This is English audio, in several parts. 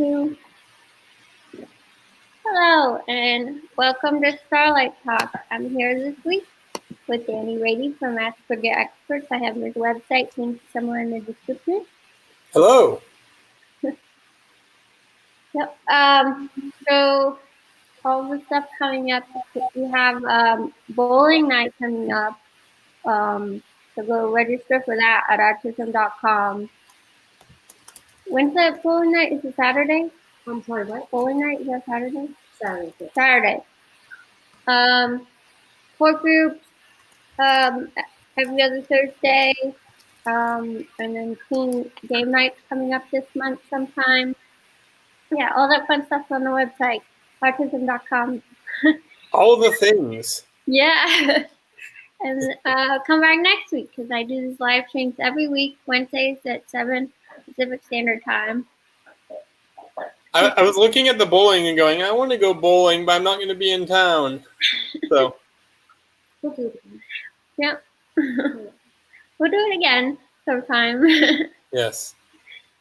2. Hello, and welcome to Starlight Talk. I'm here this week with Raede from Asperger Experts. I have his website linked somewhere in the description. Hello. Yep. So all the stuff coming up. We have bowling night coming up. So go register for that at OurTism.com. When's the bowling night? Is it Saturday? I'm sorry, what? Bowling night, is that Saturday? Saturday. Four groups, every other Thursday, and then team game nights coming up this month sometime. Yeah, all that fun stuff on the website, OurTism.com. All the things. Yeah. And come back next week because I do these live streams every week, Wednesdays at 7 Pacific Standard Time. I was looking at the bowling and going, I want to go bowling, but I'm not going to be in town. So. We'll do it again. Yep. We'll do it again sometime. Yes.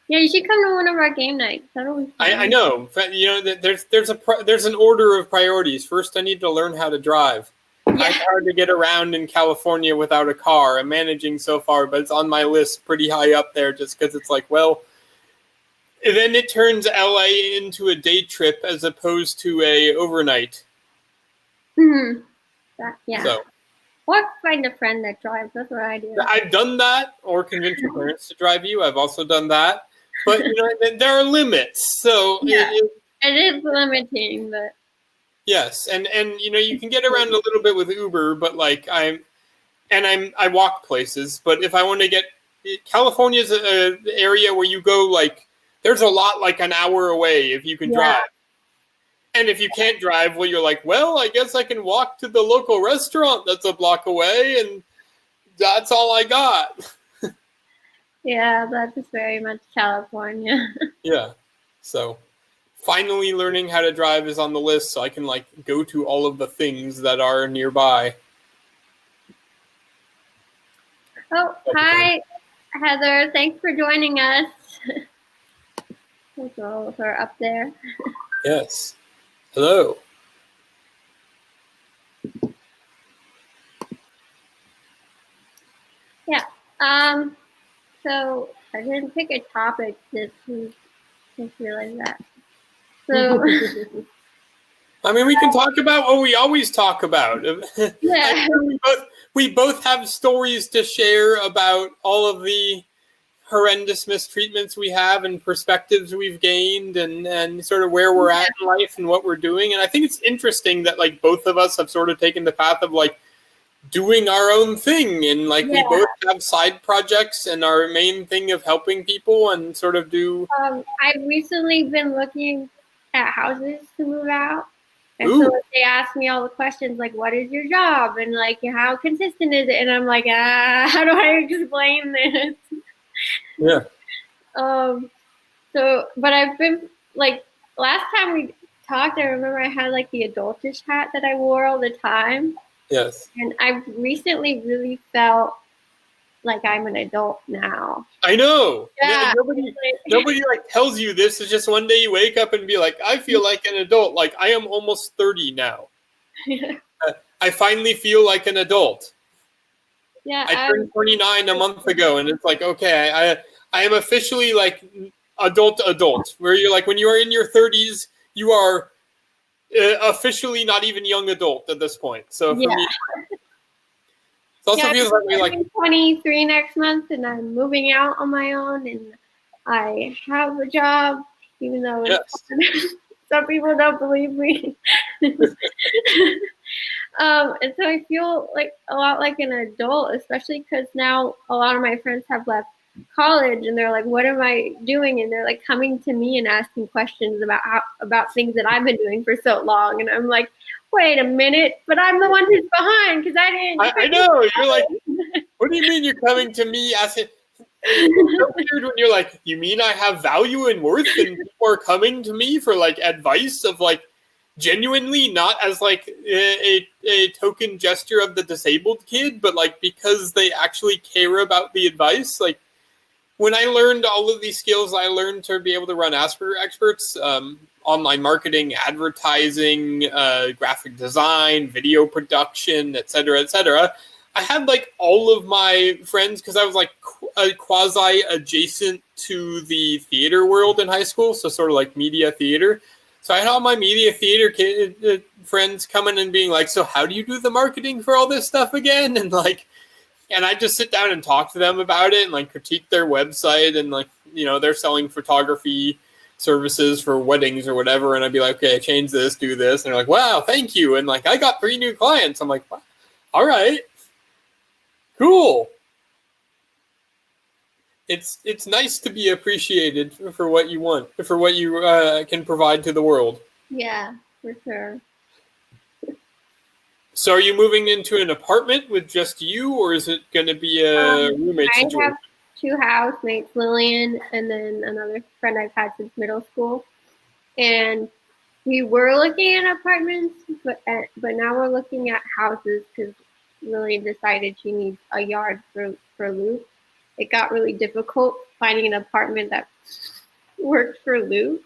Yeah, you should come to one of our game nights. That'll be fun. I know. You know, there's an order of priorities. First, I need to learn how to drive. Yeah. It's hard to get around in California without a car. I'm managing so far, but it's on my list pretty high up there just because it's like, well, then it turns LA into a day trip as opposed to a overnight. Mm-hmm. Yeah. So. Or find a friend that drives. That's what I do. I've done that, or convince your parents to drive you. I've also done that. But, you know, there are limits. So yeah, it is limiting, but. Yes, and you know, you can get around a little bit with Uber, but like I walk places. But if I want to get, California's an area where you go like, there's a lot like an hour away if you can drive. And if you can't drive, well, you're like, well, I guess I can walk to the local restaurant that's a block away, and that's all I got. Yeah, that's very much California. Yeah, so finally learning how to drive is on the list, so I can like go to all of the things that are nearby. Oh, hi, Heather. Thanks for joining us. There's all of her up there. Yes. Hello. Yeah. So I didn't pick a topic this week. I just realized that. So. I mean, we can talk about what we always talk about. Yeah. We both have stories to share about all of the horrendous mistreatments we have and perspectives we've gained and sort of where we're at in life and what we're doing. And I think it's interesting that like both of us have sort of taken the path of like doing our own thing. And like we both have side projects and our main thing of helping people and sort of do. I've recently been looking at houses to move out. And Ooh. So they ask me all the questions like, what is your job? And like, how consistent is it? And I'm like, how do I explain this? Yeah. So, but I've been like, last time we talked, I remember I had like the adultish hat that I wore all the time. Yes. And I've recently really felt like I'm an adult now. I know. Yeah. Nobody like tells you this. It's just one day you wake up and be like, I feel like an adult. Like I am almost 30 now. I finally feel like an adult. Yeah. I turned 29 a month ago, and it's like, okay, I am officially like adult, where you're like, when you are in your 30s, you are officially not even young adult at this point. So for me, it also feels like we're like 23 next month, and I'm moving out on my own, and I have a job, even though some people don't believe me. And so I feel like a lot like an adult, especially because now a lot of my friends have left college and they're like, what am I doing? And they're like coming to me and asking questions about things that I've been doing for so long. And I'm like, wait a minute, but I'm the one who's behind because I didn't. I know. You're like, what do you mean you're coming to me asking? It's so weird when you're like, you mean I have value and worth and people are coming to me for like advice of like, genuinely not as like a token gesture of the disabled kid, but like because they actually care about the advice. Like when I learned all of these skills, I learned to be able to run Asperger experts, online marketing, advertising, graphic design, video production, et cetera, et cetera. I had like all of my friends, because I was like quasi adjacent to the theater world in high school, so sort of like media theater. So I had all my media theater friends coming and being like, so how do you do the marketing for all this stuff again? And I just sit down and talk to them about it and like critique their website, and like, they're selling photography services for weddings or whatever. And I'd be like, okay, change this, do this. And they're like, wow, thank you. And like, I got 3 new clients. I'm like, wow, all right, cool. It's nice to be appreciated for what you want, for what you can provide to the world. Yeah, for sure. So are you moving into an apartment with just you, or is it going to be a roommate situation? I have 2 housemates, Lillian and then another friend I've had since middle school. And we were looking at apartments, but now we're looking at houses because Lillian decided she needs a yard for Luke. It got really difficult finding an apartment that worked for Luke.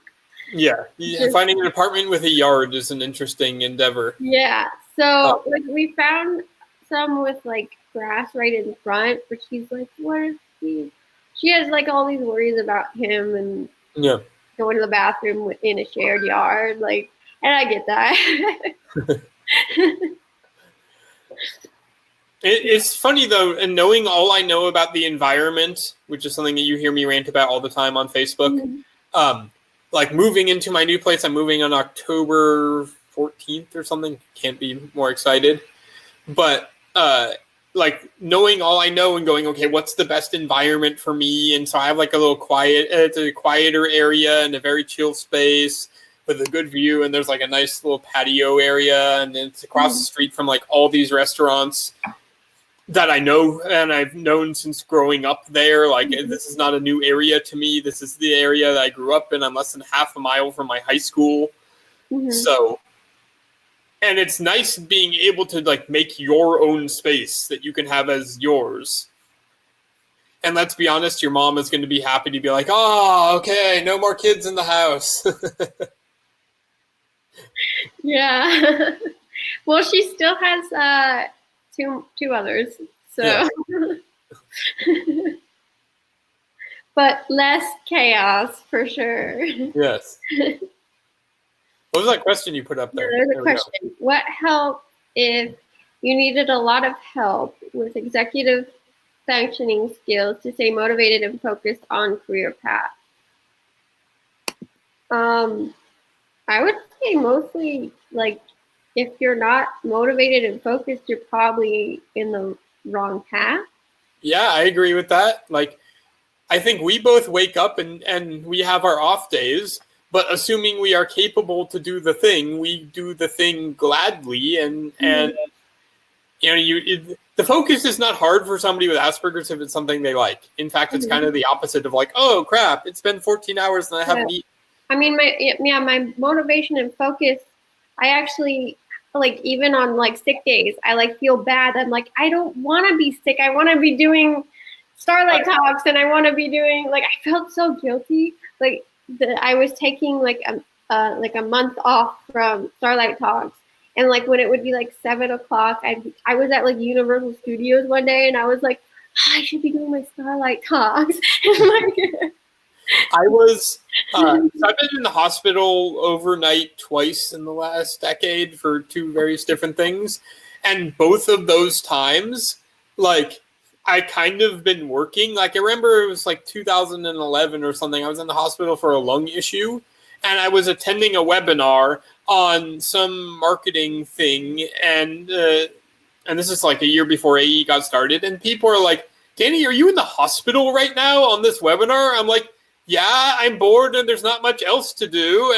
Yeah, finding an apartment with a yard is an interesting endeavor. Yeah, so like we found some with like grass right in front, but she's like, what if she has like all these worries about him and going to the bathroom in a shared yard, like, and I get that. It's funny though, and knowing all I know about the environment, which is something that you hear me rant about all the time on Facebook. Like moving into my new place, I'm moving on October 14th or something. Can't be more excited. But like knowing all I know and going, okay, what's the best environment for me? And so I have like a little it's a quieter area and a very chill space with a good view. And there's like a nice little patio area, and it's across the street from like all these restaurants that I know and I've known since growing up there. Like, this is not a new area to me. This is the area that I grew up in. I'm less than half a mile from my high school. So, and it's nice being able to like make your own space that you can have as yours. And let's be honest, your mom is going to be happy to be like, oh, okay, no more kids in the house. Yeah. Well, she still has two others, so yeah. But less chaos for sure. Yes. What was that question you put up there? There's a question. What help if you needed a lot of help with executive functioning skills to stay motivated and focused on career path? I would say mostly like, if you're not motivated and focused, you're probably in the wrong path. Yeah, I agree with that. Like, I think we both wake up and we have our off days, but assuming we are capable to do the thing, we do the thing gladly. And the focus is not hard for somebody with Asperger's if it's something they like. In fact, it's kind of the opposite of like, oh crap, it's been 14 hours and I haven't eaten. I mean, my motivation and focus, I actually, like, even on like sick days, I like feel bad. I'm like, I don't want to be sick. I want to be doing Starlight talks, and I want to be doing, like, I felt so guilty. Like I was taking like a month off from Starlight talks, and like when it would be like 7 o'clock, I was at like Universal Studios one day, and I was like, I should be doing my Starlight talks. I was, I've been in the hospital overnight twice in the last decade for 2 various different things. And both of those times, like, I kind of been working. Like, I remember it was like 2011 or something. I was in the hospital for a lung issue, and I was attending a webinar on some marketing thing. And this is like a year before AE got started. And people are like, Danny, are you in the hospital right now on this webinar? I'm like, yeah, I'm bored and there's not much else to do,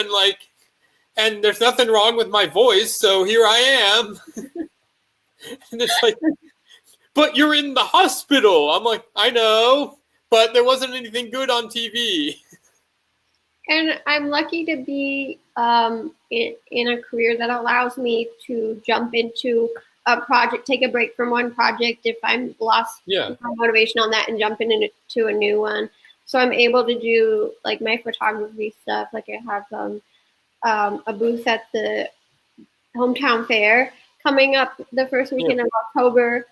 and there's nothing wrong with my voice, so here I am. And it's like, but you're in the hospital. I'm like, I know, but there wasn't anything good on TV. And I'm lucky to be in a career that allows me to jump into a project, take a break from one project if I'm lost my motivation on that, and jump into a new one. So I'm able to do like my photography stuff. Like I have a booth at the hometown fair coming up the first weekend of October.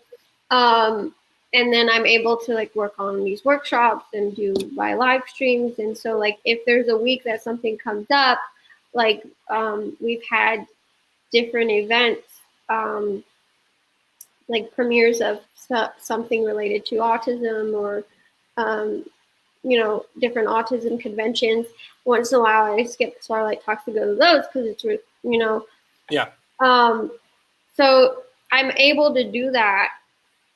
And then I'm able to like work on these workshops and do my live streams. And so like if there's a week that something comes up, like we've had different events, like premieres of something related to autism or different autism conventions. Once in a while I skip Starlight Talks to go to those because it's Yeah. So I'm able to do that,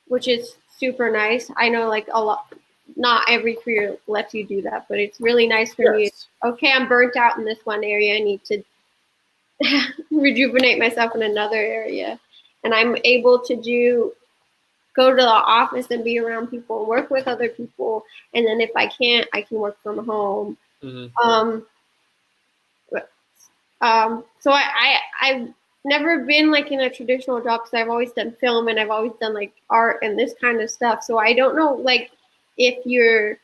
which is super nice. I know like a lot, not every career lets you do that, but it's really nice for me. Okay, I'm burnt out in this one area. I need to rejuvenate myself in another area. And I'm able to go to the office and be around people, work with other people. And then if I can't, I can work from home. Mm-hmm. So I've never been like in a traditional job because I've always done film and I've always done like art and this kind of stuff. So I don't know like if you're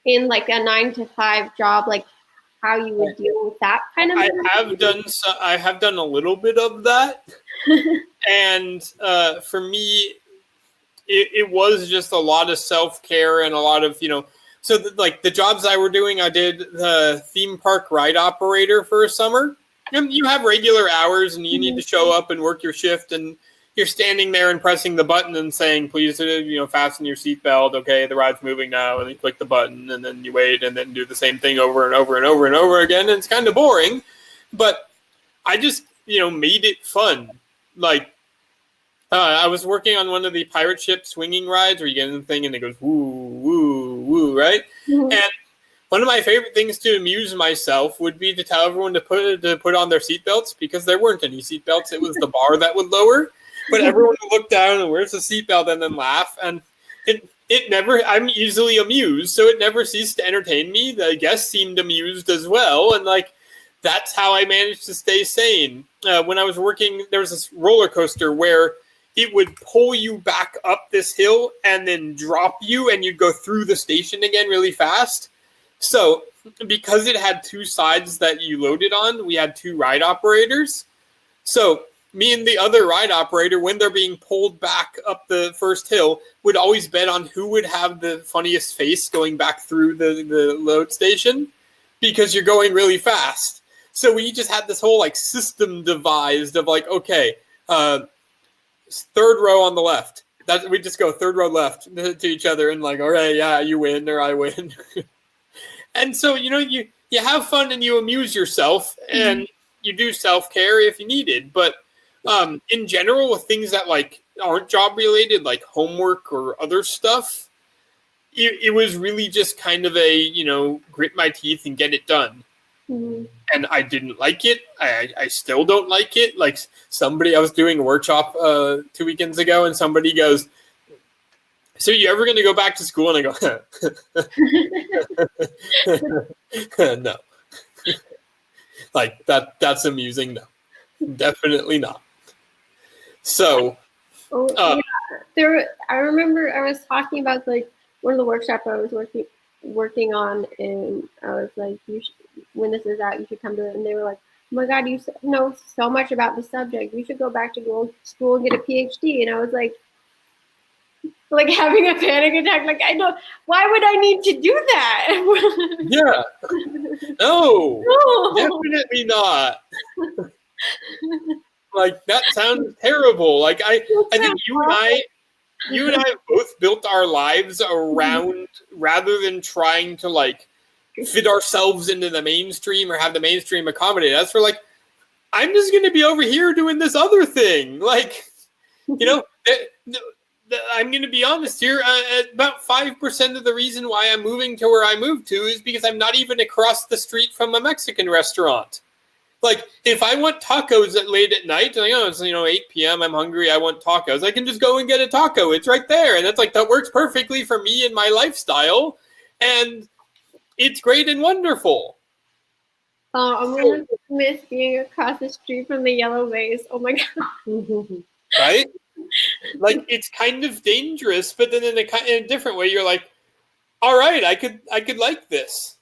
in like a 9-to-5 job, like how you would deal with that kind of. I have done a little bit of that, and for me, it was just a lot of self-care and a lot of So like the jobs I were doing, I did the theme park ride operator for a summer. And you have regular hours, and you need to show up and work your shift, and you're standing there and pressing the button and saying, "Please, fasten your seatbelt." Okay, the ride's moving now, and you click the button, and then you wait, and then do the same thing over and over and over and over again. And it's kind of boring, but I just made it fun. Like I was working on one of the pirate ship swinging rides where you get in the thing and it goes woo woo woo, right? Mm-hmm. And one of my favorite things to amuse myself would be to tell everyone to put on their seatbelts, because there weren't any seatbelts. It was the bar that would lower, but everyone would look down and where's the seatbelt and then laugh. And it never. I'm easily amused, so it never ceased to entertain me. The guests seemed amused as well, and like that's how I managed to stay sane. When I was working, there was this roller coaster where it would pull you back up this hill and then drop you, and you'd go through the station again really fast. So because it had two sides that you loaded on, we had two ride operators. So me and the other ride operator, when they're being pulled back up the first hill, would always bet on who would have the funniest face going back through the load station, because you're going really fast. So we just had this whole like system devised of like, okay, third row on the left. We just go third row left to each other and like, all right, yeah, you win or I win. And so, you have fun and you amuse yourself, and you do self-care if you needed. But in general, with things that like aren't job related, like homework or other stuff, it was really just kind of a, grit my teeth and get it done. Mm-hmm. And I didn't like it. I still don't like it. Like I was doing a workshop 2 weekends ago, and somebody goes, "So you ever going to go back to school?" And I go, "No." Like that's amusing. No, definitely not. So, I remember I was talking about like one of the workshops I was working on, and I was like, when this is out, you should come to it. And they were like, "Oh my God, you know so much about the subject. You should go back to school and get a PhD." And I was like having a panic attack. Like, I know, why would I need to do that? Yeah. No, definitely not. Like, that sounds terrible. Like, I think you and I both built our lives around, rather than trying to like fit ourselves into the mainstream or have the mainstream accommodate us. We're like, I'm just going to be over here doing this other thing. Like, I'm going to be honest here. About 5% of the reason why I'm moving to where I moved to is because I'm not even across the street from a Mexican restaurant. Like, if I want tacos late at night, like, it's 8 p.m., I'm hungry, I want tacos, I can just go and get a taco. It's right there. And that's like, that works perfectly for me and my lifestyle. And it's great and wonderful. I'm going to miss being across the street from the yellow vase. Oh my God. Right? Like, it's kind of dangerous, but then in a different way, you're like, all right, I could like this.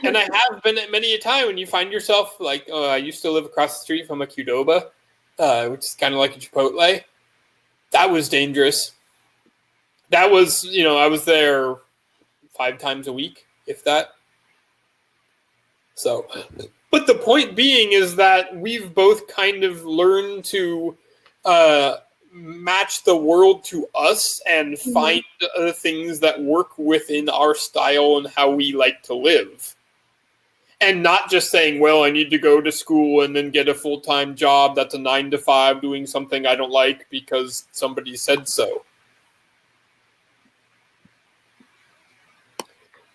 And I have been at many a time when you find yourself like, oh, I used to live across the street from a Qdoba, which is kind of like a Chipotle. That was dangerous. That was, I was there 5 times a week, if that. So, but the point being is that we've both kind of learned to match the world to us and find things that work within our style and how we like to live. And not just saying, well, I need to go to school and then get a full-time job that's a 9 to 5 doing something I don't like because somebody said so.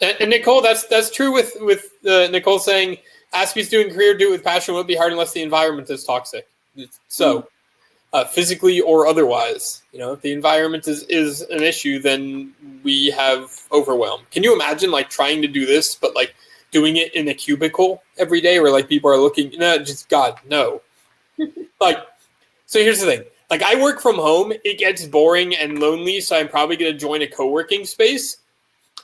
And Nicole, that's true with Nicole saying, Aspie's doing career, do it with passion, won't be hard unless the environment is toxic. So, physically or otherwise, if the environment is an issue, then we have overwhelm. Can you imagine like trying to do this, but like doing it in a cubicle every day where like people are looking, no, just God, no. Like, so here's the thing. Like I work from home, it gets boring and lonely, so I'm probably going to join a co-working space.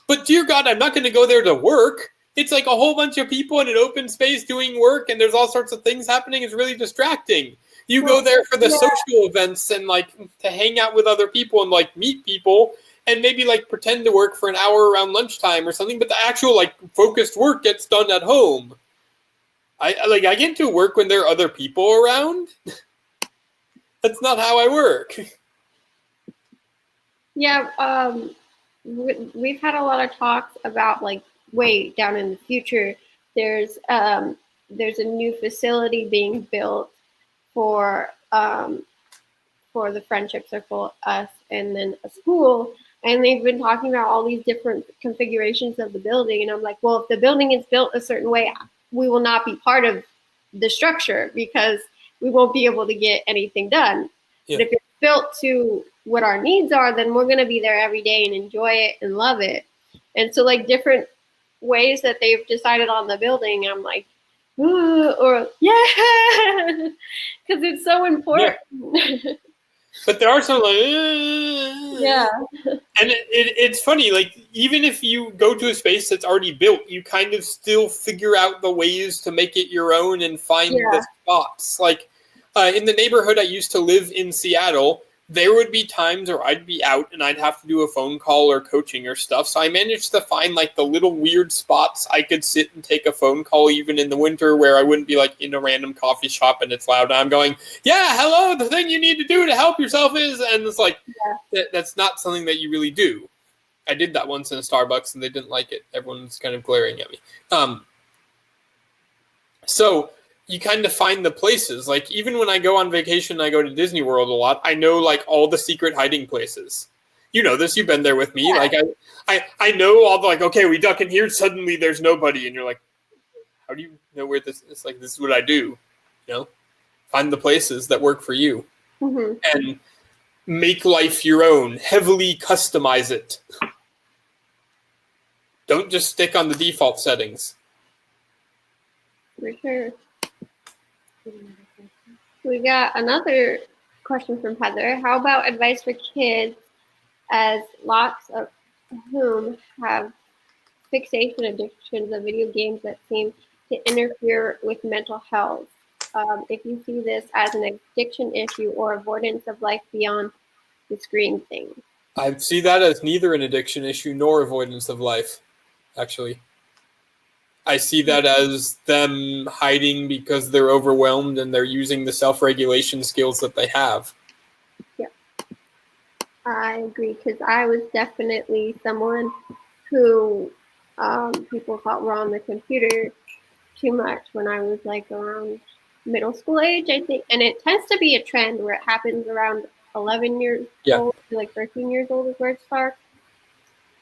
But dear God, I'm not going to go there to work. It's like a whole bunch of people in an open space doing work, and there's all sorts of things happening. It's really distracting. You go there for the social events and like to hang out with other people and like meet people and maybe like pretend to work for an hour around lunchtime or something. But the actual like focused work gets done at home. I get to work when there are other people around. That's not how I work. Yeah, we've had a lot of talks about like way down in the future. There's a new facility being built for the friendship circle, us, and then a school. And they've been talking about all these different configurations of the building. And I'm like, well, if the building is built a certain way, we will not be part of the structure because we won't be able to get anything done. Yeah. But if it's built to what our needs are, then we're going to be there every day and enjoy it and love it. And so like different ways that they've decided on the building, I'm like, ooh, or yeah, because it's so important. Yeah. But there are some like, yeah. And it's funny, like even if you go to a space that's already built, you kind of still figure out the ways to make it your own and find the spots. Like in the neighborhood I used to live in Seattle, there would be times where I'd be out and I'd have to do a phone call or coaching or stuff. So I managed to find like the little weird spots I could sit and take a phone call even in the winter where I wouldn't be like in a random coffee shop and it's loud and I'm going, yeah, hello, the thing you need to do to help yourself is, and it's like, that's not something that you really do. I did that once in a Starbucks and they didn't like it. Everyone's kind of glaring at me. So you kind of find the places. Like even when I go on vacation, I go to Disney World a lot. I know like all the secret hiding places. You know this. You've been there with me. Yeah. Like I know all the like. Okay, we duck in here. Suddenly there's nobody, and you're like, how do you know where this? It's like this is what I do. Find the places that work for you, and make life your own. Heavily customize it. Don't just stick on the default settings. For sure. We got another question from Heather. How about advice for kids, as lots of whom have fixation addictions of video games that seem to interfere with mental health? If you see this as an addiction issue or avoidance of life beyond the screen thing. I see that as neither an addiction issue nor avoidance of life, actually. I see that as them hiding because they're overwhelmed and they're using the self-regulation skills that they have. Yeah, I agree, because I was definitely someone who people thought were on the computer too much when I was like around middle school age, I think. And it tends to be a trend where it happens around 11 years old to like 13 years old is where it starts.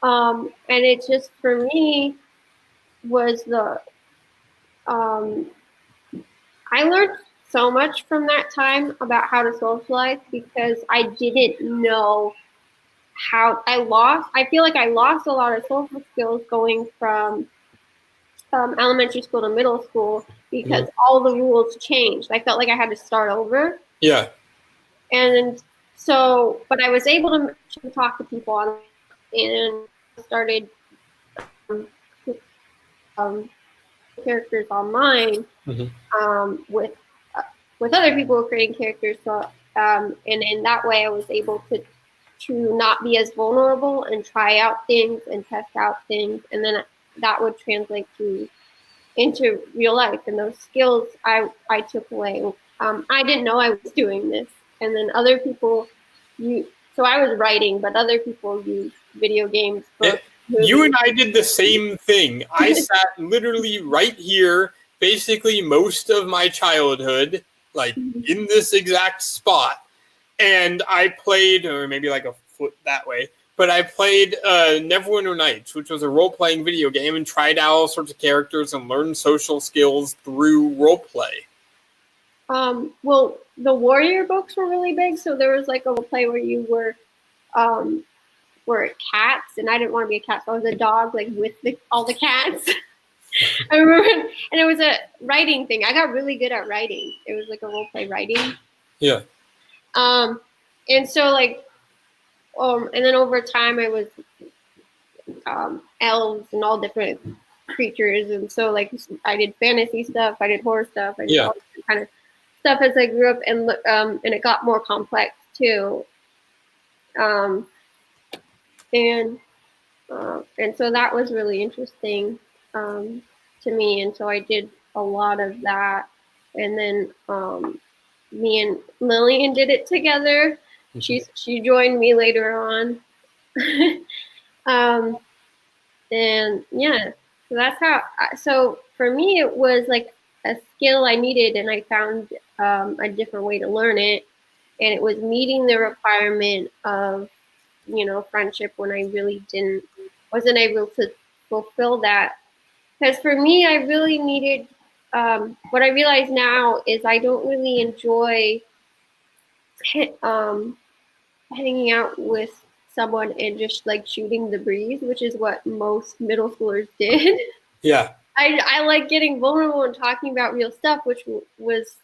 And it just, for me, was the I learned so much from that time about how to socialize because I didn't know how I feel like I lost a lot of social skills going from elementary school to middle school because all the rules changed. I felt like I had to start over. Yeah. And so, but I was able to talk to people and started um, characters online with other people creating characters. So and in that way, I was able to not be as vulnerable and try out things and test out things, and then that would translate into real life. And those skills I took away. I didn't know I was doing this, and then other people so I was writing, but other people used video games, books, movies. You and I did the same thing. I sat literally right here, basically most of my childhood, like in this exact spot, and I played, or maybe like a foot that way, but I played Neverwinter Nights, which was a role-playing video game, and tried out all sorts of characters and learned social skills through roleplay. Well, the warrior books were really big, so there was like a play where you were cats, and I didn't want to be a cat, so I was a dog, like with all the cats. I remember, and it was a writing thing. I got really good at writing. It was like a role play writing. Yeah. And so like, and then over time I was elves and all different creatures, and so like I did fantasy stuff, I did horror stuff, I did all different kind of stuff as I grew up, and it got more complex too. And so that was really interesting to me, and so I did a lot of that, and then me and Lillian did it together. She joined me later on. And yeah, so that's how. So for me, it was like a skill I needed, and I found a different way to learn it, and it was meeting the requirement of friendship when I really wasn't able to fulfill that. Because for me, I really needed. What I realize now is I don't really enjoy hanging out with someone and just like shooting the breeze, which is what most middle schoolers did. Yeah. I like getting vulnerable and talking about real stuff, which was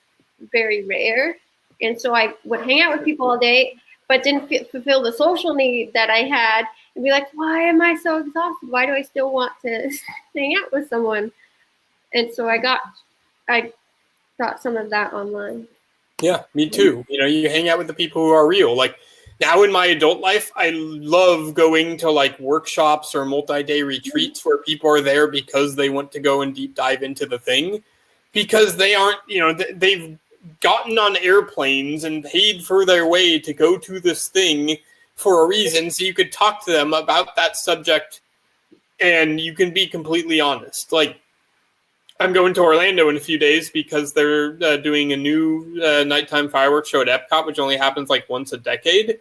very rare. And so I would hang out with people all day, but didn't fulfill the social need that I had, and be like, why am I so exhausted? Why do I still want to hang out with someone? And so I got some of that online. Yeah, me too. You hang out with the people who are real. Like now in my adult life, I love going to like workshops or multi-day retreats where people are there because they want to go and deep dive into the thing, because they aren't, they've gotten on airplanes and paid for their way to go to this thing for a reason. So you could talk to them about that subject and you can be completely honest. Like, I'm going to Orlando in a few days because they're doing a new nighttime fireworks show at Epcot, which only happens like once a decade.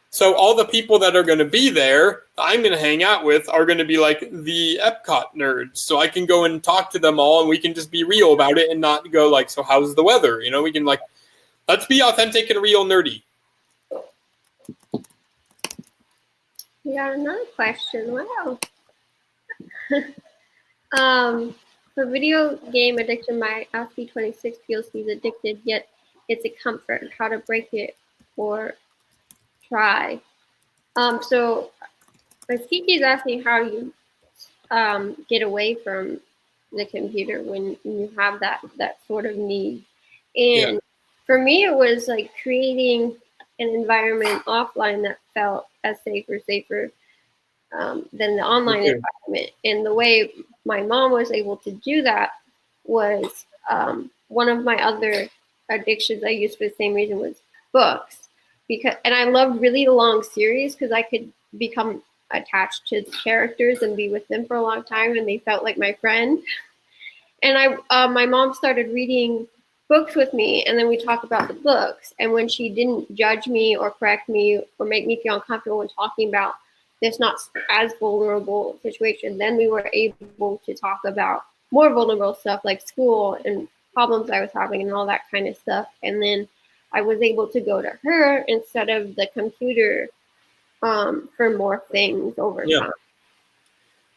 So all the people that are going to be there, I'm going to hang out with, are going to be like the Epcot nerds. So I can go and talk to them all, and we can just be real about it and not go like, so how's the weather? We can like, let's be authentic and real nerdy. We got another question. Wow. For video game addiction, my ASCII-26 feels he's addicted, yet it's a comfort. How to break it or try. So Kiki is asking how you get away from the computer when you have that sort of need. And for me, it was like creating an environment offline that felt as safer than the online environment. And the way my mom was able to do that was one of my other addictions I used for the same reason was books. And I loved really long series because I could become attached to the characters and be with them for a long time, and they felt like my friend. And my mom started reading books with me, and then we talk about the books. And when she didn't judge me or correct me or make me feel uncomfortable when talking about this not as vulnerable situation, then we were able to talk about more vulnerable stuff like school and problems I was having and all that kind of stuff. And then I was able to go to her instead of the computer for more things over time.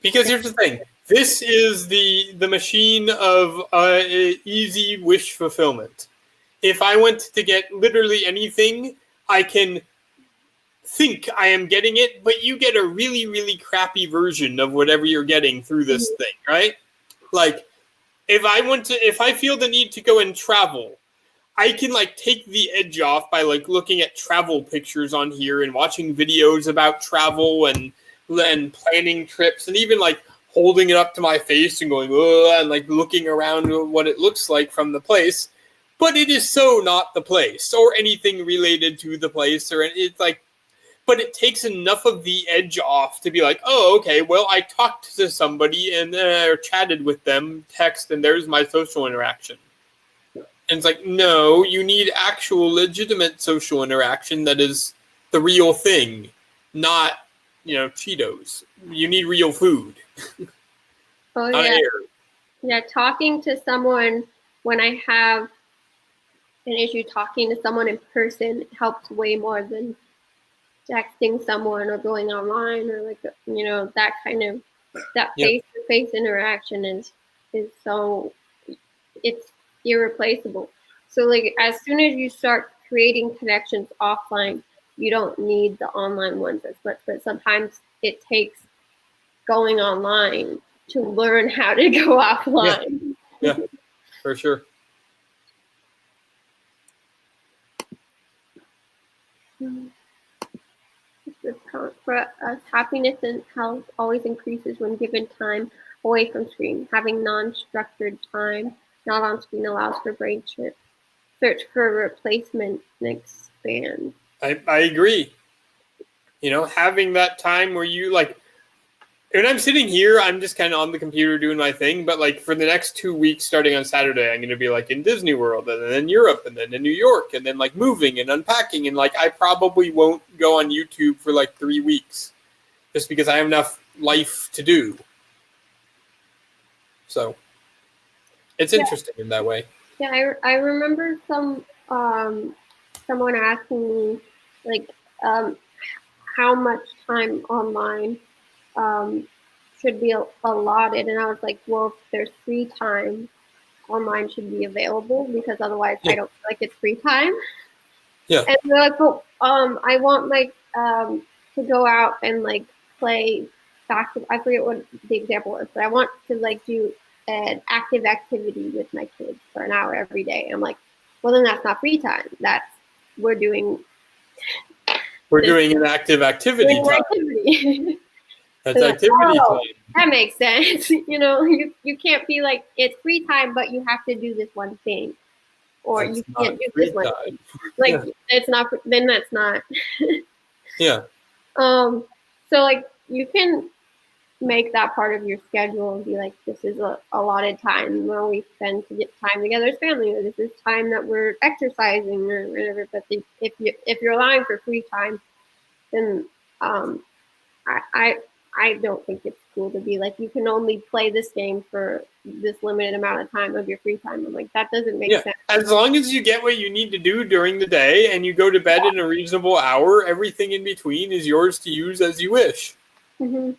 Because here's the thing. This is the machine of easy wish fulfillment. If I want to get literally anything, I can think I am getting it, but you get a really, really crappy version of whatever you're getting through this thing, right? Like, if I feel the need to go and travel, I can like take the edge off by like looking at travel pictures on here and watching videos about travel and planning trips and even like holding it up to my face and going, ugh, and like looking around what it looks like from the place. But it is so not the place or anything related to the place, or it's like, but it takes enough of the edge off to be like, oh, okay, well, I talked to somebody and chatted with them, text, and there's my social interaction. And it's like, no, you need actual legitimate social interaction that is the real thing, not, Cheetos. You need real food. Oh, not yeah. air. Yeah, talking to someone when I have an issue, talking to someone in person helps way more than texting someone or going online or like, that kind of, that face-to-face interaction is so, it's irreplaceable. So like as soon as you start creating connections offline, you don't need the online ones as much, but sometimes it takes going online to learn how to go offline. Yeah, for sure. For us, happiness and health always increases when given time away from screen. Having non-structured time, not on screen, allows for brain search for a replacement and expand. I agree. Having that time where you like, when I'm sitting here, I'm just kind of on the computer doing my thing. But like for the next 2 weeks, starting on Saturday, I'm going to be like in Disney World and then Europe and then in New York and then like moving and unpacking. And like I probably won't go on YouTube for like 3 weeks just because I have enough life to do. So it's interesting in that way. Yeah, I remember someone asking me like how much time online should be allotted, and I was like, well, if there's free time, online should be available because otherwise I don't feel like it's free time. Yeah. And they're like, well, I want like to go out and like play basketball. I forget what the example was, but I want to like do an active activity with my kids for an hour every day. I'm like, well, then that's not free time. We're doing an active activity time. That's activity time. That makes sense. You can't be like, it's free time, but you have to do this one thing. Or you can't do this one thing. Like, it's not, then that's not. Yeah. So like, you can make that part of your schedule and be like, this is a allotted time where we spend to get time together as family, or this is time that we're exercising or whatever. But if you're allowing for free time, then I don't think it's cool to be like, you can only play this game for this limited amount of time of your free time. I'm like, that doesn't make sense. As long as you get what you need to do during the day and you go to bed in a reasonable hour, everything in between is yours to use as you wish. Mm-hmm.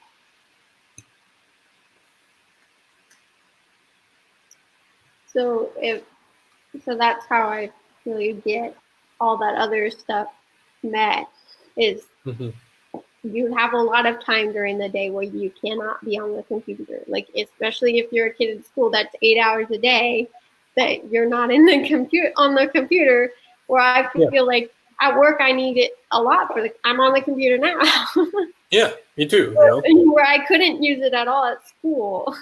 So that's how I really get all that other stuff met is you have a lot of time during the day where you cannot be on the computer. Like, especially if you're a kid in school, that's 8 hours a day that you're not on the computer. Where I feel like at work I need it a lot I'm on the computer now. Yeah, me too. Where I couldn't use it at all at school.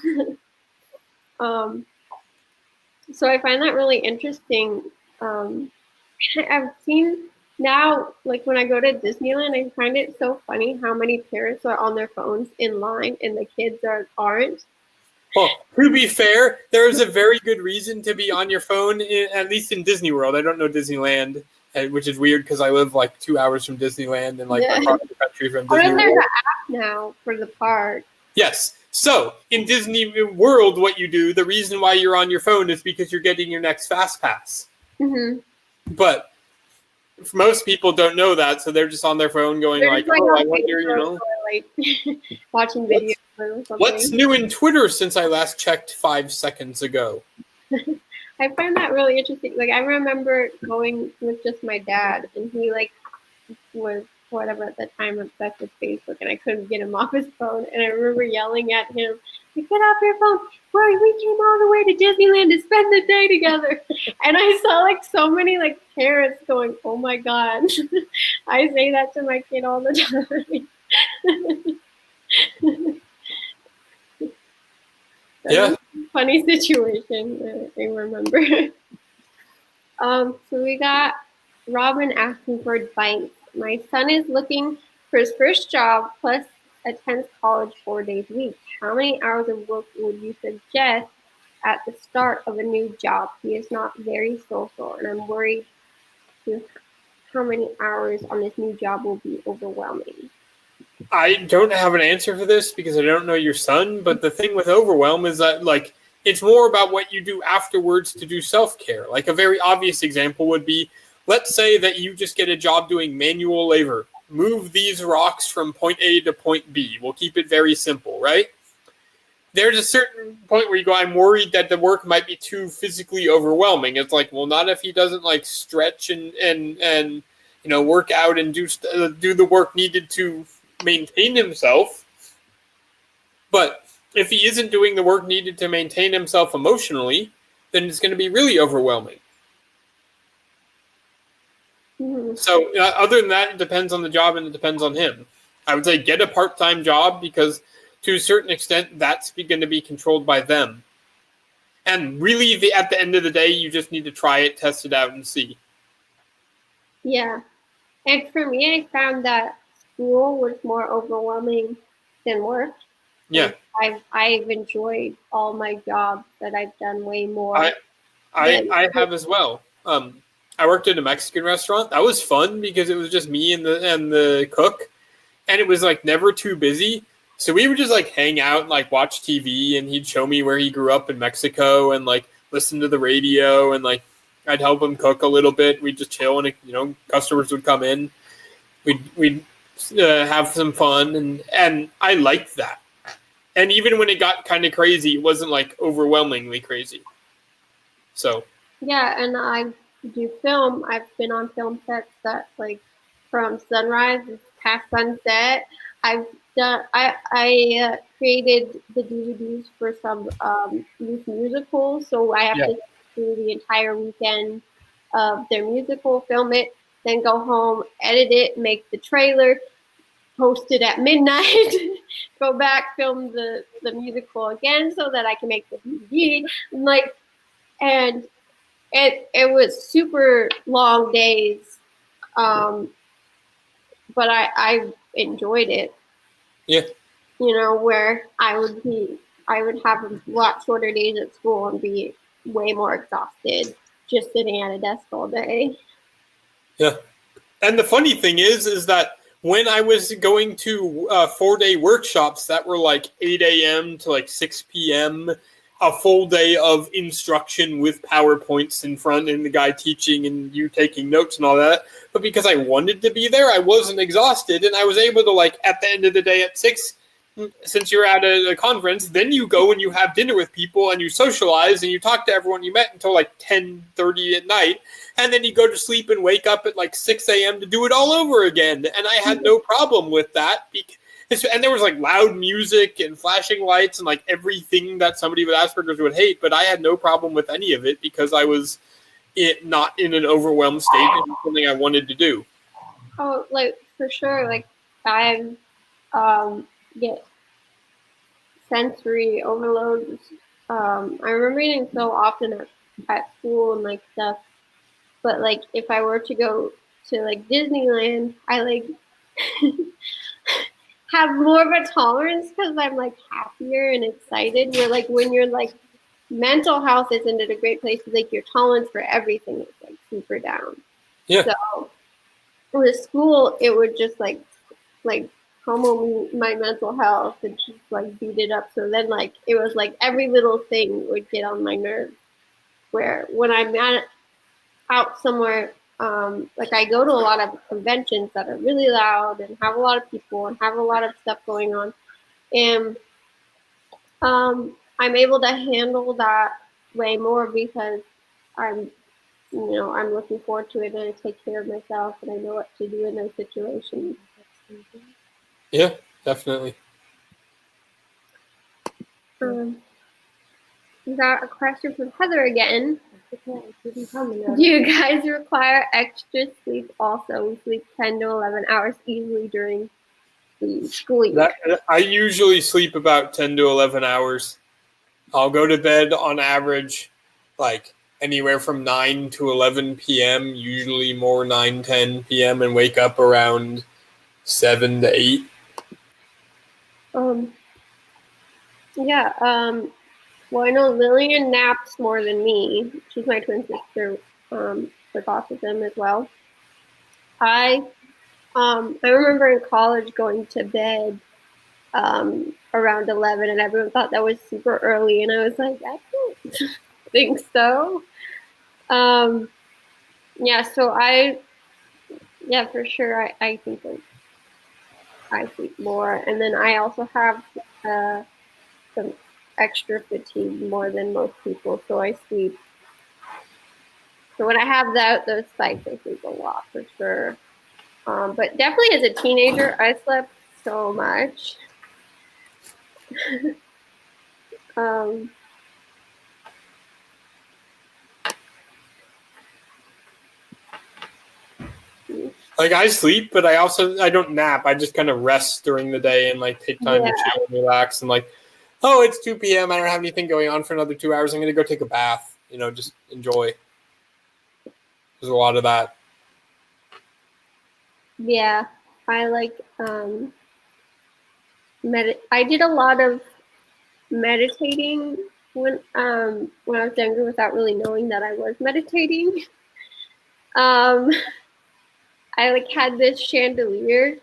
So I find that really interesting. I've seen now, like when I go to Disneyland, I find it so funny how many parents are on their phones in line and the kids aren't. Well, to be fair, there is a very good reason to be on your phone, at least in Disney World. I don't know Disneyland, which is weird because I live like 2 hours from Disneyland and like across the country from Disney World. There's an app now for the park. Yes. So in Disney World, what you do, the reason why you're on your phone is because you're getting your next Fast Pass. Mm-hmm. But most people don't know that, so they're just on their phone going I wonder, like watching videos or something. What's new in Twitter since I last checked 5 seconds ago? I find that really interesting. Like, I remember going with just my dad, and he like was whatever at the time, obsessed with Facebook, and I couldn't get him off his phone. And I remember yelling at him, "Get off your phone! Boy, we came all the way to Disneyland to spend the day together." And I saw like so many like parents going, "Oh my god!" I say that to my kid all the time. Yeah. Funny situation that I remember. So we got Robin asking for advice. My son is looking for his first job plus attends college 4 days a week. How many hours of work would you suggest at the start of a new job? He is not very social, and I'm worried how many hours on this new job will be overwhelming. I don't have an answer for this because I don't know your son, but the thing with overwhelm is that, like, it's more about what you do afterwards to do self-care. Like, a very obvious example would be, let's say that you just get a job doing manual labor. Move these rocks from point A to point B. We'll keep it very simple, right? There's a certain point where you go, I'm worried that the work might be too physically overwhelming. It's like, well, not if he doesn't, like, stretch and you know, work out and do the work needed to maintain himself. But if he isn't doing the work needed to maintain himself emotionally, then it's going to be really overwhelming. Mm-hmm. So other than that, it depends on the job and it depends on him. I would say get a part-time job because to a certain extent, that's going to be controlled by them. And really, at the end of the day, you just need to try it, test it out, and see. Yeah. And for me, I found that school was more overwhelming than work. Yeah. I've enjoyed all my jobs that I've done way more. I have as well. I worked at a Mexican restaurant. That was fun because it was just me and the cook, and it was like never too busy. So we would just like hang out and like watch TV, and he'd show me where he grew up in Mexico, and like listen to the radio, and like I'd help him cook a little bit. We'd just chill, and you know, customers would come in. We'd have some fun, and I liked that. And even when it got kind of crazy, it wasn't like overwhelmingly crazy. So yeah, and I do film. I've been on film sets that like from sunrise past sunset. I've done. I created the DVDs for some youth musicals, so I have to do the entire weekend of their musical, film it, then go home, edit it, make the trailer, post it at midnight, go back, film the musical again so that I can make the DVD. Like, and it was super long days, but I enjoyed it. yeah, You know, where I would have a lot shorter days at school and be way more exhausted just sitting at a desk all day. yeah. And the funny thing is that when I was going to 4-day workshops that were like 8 a.m. to like 6 p.m., a full day of instruction with PowerPoints in front and the guy teaching and you taking notes and all that. But because I wanted to be there, I wasn't exhausted. And I was able to, like, at the end of the day at 6, since you're at a conference, then you go and you have dinner with people and you socialize and you talk to everyone you met until like 10:30 at night. And then you go to sleep and wake up at like 6 a.m. to do it all over again. And I had no problem with that. And there was like loud music and flashing lights and like everything that somebody with Asperger's would hate. But I had no problem with any of it because I was not in an overwhelmed state. It was something I wanted to do. Oh, like for sure. Like I get sensory overloads. I remember eating so often at school and like stuff. But like if I were to go to like Disneyland, I like have more of a tolerance because I'm like happier and excited. Where like when you're like mental health isn't at a great place, like your tolerance for everything is like super down. Yeah. So with school, it would just like homo my mental health and just like beat it up. So then like it was like every little thing would get on my nerves. Where when I'm out somewhere, like I go to a lot of conventions that are really loud and have a lot of people and have a lot of stuff going on, and I'm able to handle that way more because I'm I'm looking forward to it, and I take care of myself, and I know what to do in those situations. Yeah, definitely. We got a question from Heather again. Do you guys require extra sleep also? We sleep 10 to 11 hours easily during the school year. I usually sleep about 10 to 11 hours. I'll go to bed on average like anywhere from 9 to 11 p.m., usually more 9, 10 p.m., and wake up around 7 to 8. Yeah, well, I know Lillian naps more than me. She's my twin sister with autism as well. I remember in college going to bed around 11, and everyone thought that was super early, and I was like, I don't think so. Yeah, so for sure, I think like I sleep more, and then I also have some extra fatigue more than most people, so I sleep. So when I have those spikes, I sleep a lot for sure. But definitely as a teenager, I slept so much. Like I sleep, but I don't nap. I just kind of rest during the day and like take time to chill and relax and like, oh, it's 2 p.m. I don't have anything going on for another 2 hours. I'm gonna go take a bath. Just enjoy. There's a lot of that. Yeah, I like I did a lot of meditating when I was younger without really knowing that I was meditating. I like had this chandelier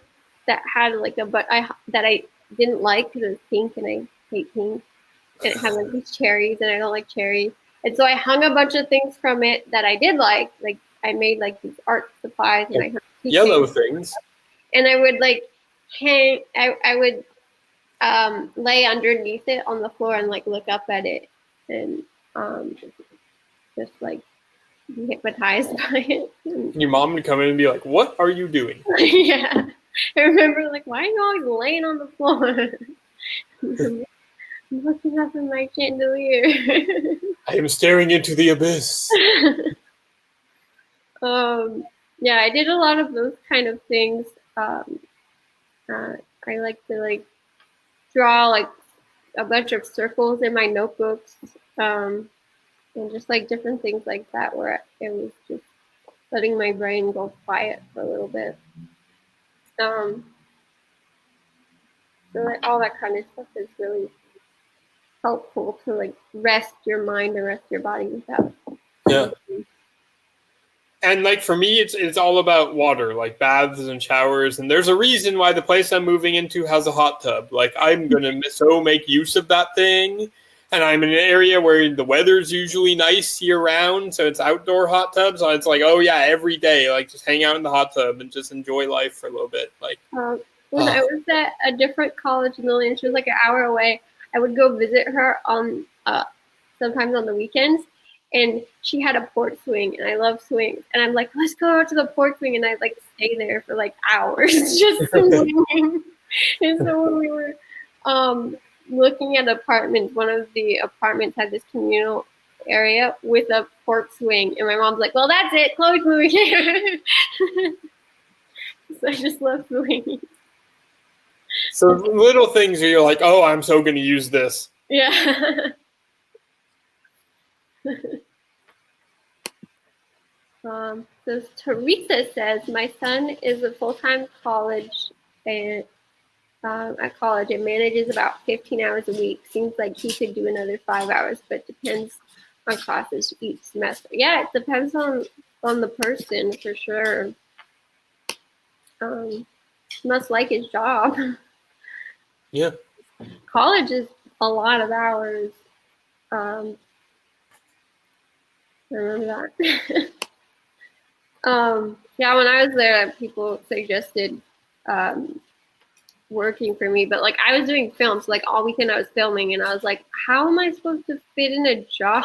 that had like that I didn't like because it was pink and I hate pink, and it had like these cherries and I don't like cherries, and so I hung a bunch of things from it that I did like I made like these art supplies and I hung yellow things, and I would like hang. I would lay underneath it on the floor and like look up at it and just like be hypnotized by it. Your mom would come in and be like, "What are you doing?" Yeah, I remember like, why are you always laying on the floor? I'm looking up in my chandelier. I am staring into the abyss. Yeah, I did a lot of those kind of things. I like to like draw like a bunch of circles in my notebooks, and just like different things like that, where it was just letting my brain go quiet for a little bit. So like all that kind of stuff is really helpful to like rest your mind and rest your body without. Yeah. And like for me, it's all about water, like baths and showers. And there's a reason why the place I'm moving into has a hot tub. Like I'm gonna make use of that thing. And I'm in an area where the weather's usually nice year round, so it's outdoor hot tubs. So it's like, oh yeah, every day, like just hang out in the hot tub and just enjoy life for a little bit. Like when I was at a different college in Lillian, she was like an hour away. I would go visit her on sometimes on the weekends, and she had a port swing, and I love swings. And I'm like, let's go out to the port swing, and I like stay there for like hours just swinging. And so when we were looking at apartments, one of the apartments had this communal area with a port swing, and my mom's like, well, that's it, Chloe's moving here. So I just love swinging. So little things where you're like, oh, I'm so going to use this. Yeah. So Teresa says, my son is a full-time college and at college and manages about 15 hours a week. Seems like he could do another 5 hours, but depends on classes each semester. Yeah, it depends on the person for sure. Must like his job. Yeah. College is a lot of hours. I remember that. Yeah, when I was there, people suggested working for me, but like I was doing films, so, like all weekend I was filming, and I was like, how am I supposed to fit in a job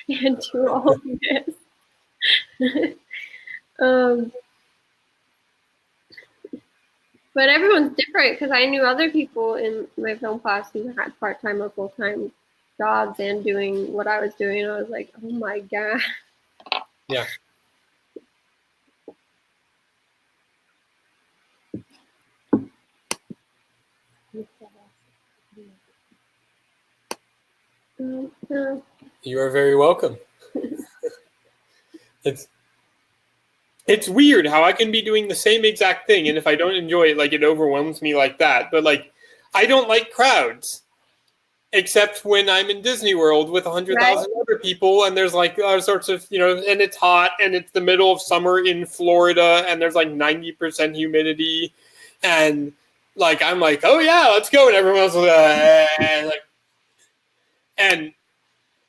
and do all of this? But everyone's different because I knew other people in my film class who had part-time or full-time jobs and doing what I was doing. I was like, oh my God. Yeah. You are very welcome. It's weird how I can be doing the same exact thing, and if I don't enjoy it, like, it overwhelms me like that. But, like, I don't like crowds, except when I'm in Disney World with 100,000 other people, and there's, like, all sorts of, and it's hot, and it's the middle of summer in Florida, and there's, like, 90% humidity, and, like, I'm like, oh, yeah, let's go, and everyone else is like, and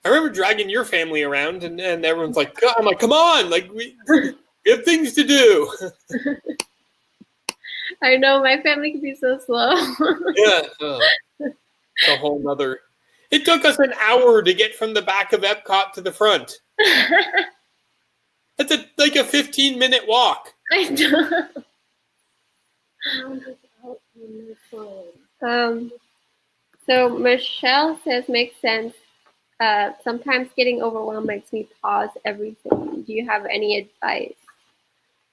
I remember dragging your family around, and everyone's like, I'm like, come on, like, we have things to do. I know, my family can be so slow. Yeah. It's a whole nother. It took us an hour to get from the back of Epcot to the front. That's like a 15-minute walk. I know. So Michelle says, makes sense. Sometimes getting overwhelmed makes me pause everything. Do you have any advice?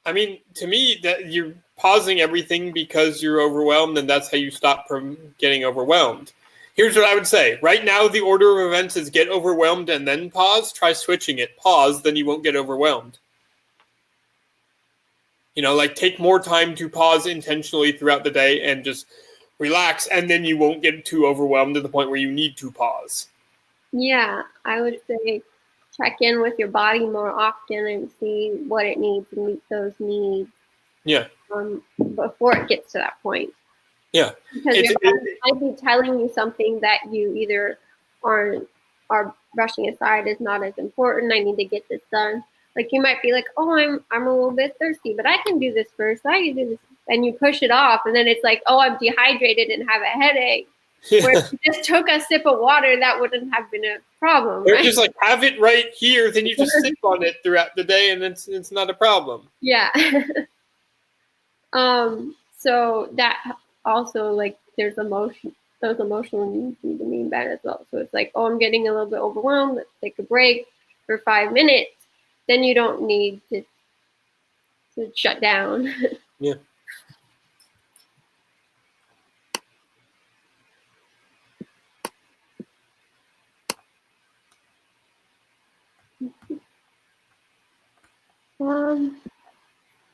I mean, to me, that you're pausing everything because you're overwhelmed, and that's how you stop from getting overwhelmed. Here's what I would say. Right now, the order of events is get overwhelmed and then pause. Try switching it. Pause, then you won't get overwhelmed. Like, take more time to pause intentionally throughout the day and just relax, and then you won't get too overwhelmed to the point where you need to pause. Yeah, I would say check in with your body more often and see what it needs and meet those needs. Yeah. Before it gets to that point. Yeah. Because your body might be telling you something that you either are brushing aside is not as important. I need to get this done. Like, you might be like, oh, I'm a little bit thirsty, but I can do this first. I can do this. And you push it off. And then it's like, oh, I'm dehydrated and have a headache. Yeah. Where if you just took a sip of water, that wouldn't have been a problem. Or right? just like have it right here, then you just sip on it throughout the day, and it's not a problem. Yeah. So that also, like, those emotional needs need to be met as well. So it's like, oh, I'm getting a little bit overwhelmed. Let's take a break for 5 minutes. Then you don't need to shut down. Yeah.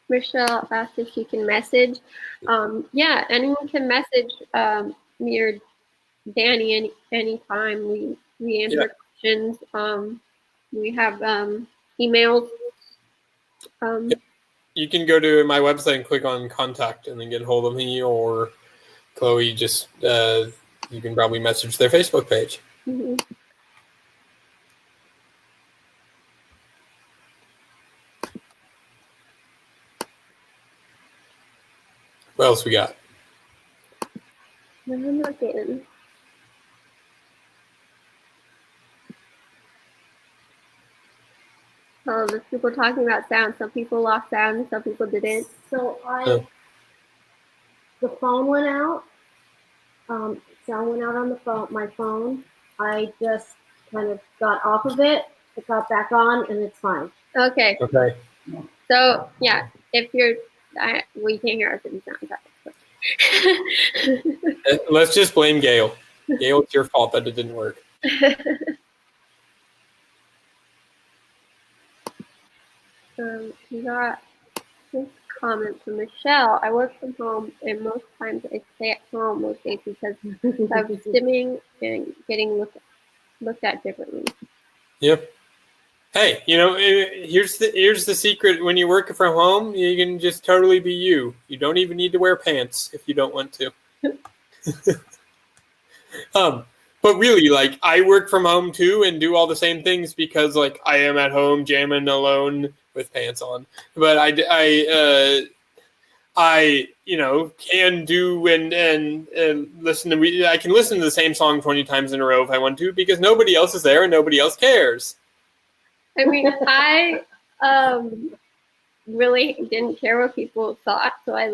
Michelle asked if she can message. Yeah, anyone can message me or Danny anytime. We answer questions. We have emails. You can go to my website and click on contact and then get a hold of me, or Chloe, just you can probably message their Facebook page. Mm-hmm. What else we got? I'm looking. Oh, there's people talking about sound. Some people lost sound, some people didn't. So the phone went out. Sound went out on the phone. My phone. I just kind of got off of it. It got back on, and it's fine. Okay. Okay. So yeah, if you're, we can't hear us in sound. Let's just blame Gail. Gail, it's your fault that it didn't work. We got this comment from Michelle. I work from home, and most times I stay at home most days because of stimming and getting looked at differently. Yep. Hey, here's the secret. When you work from home, you can just totally be you. You don't even need to wear pants if you don't want to. But really, like, I work from home too and do all the same things because, like, I am at home jamming alone with pants on. But I can do and listen to. I can listen to the same song 20 times in a row if I want to because nobody else is there and nobody else cares. I mean, really didn't care what people thought. So I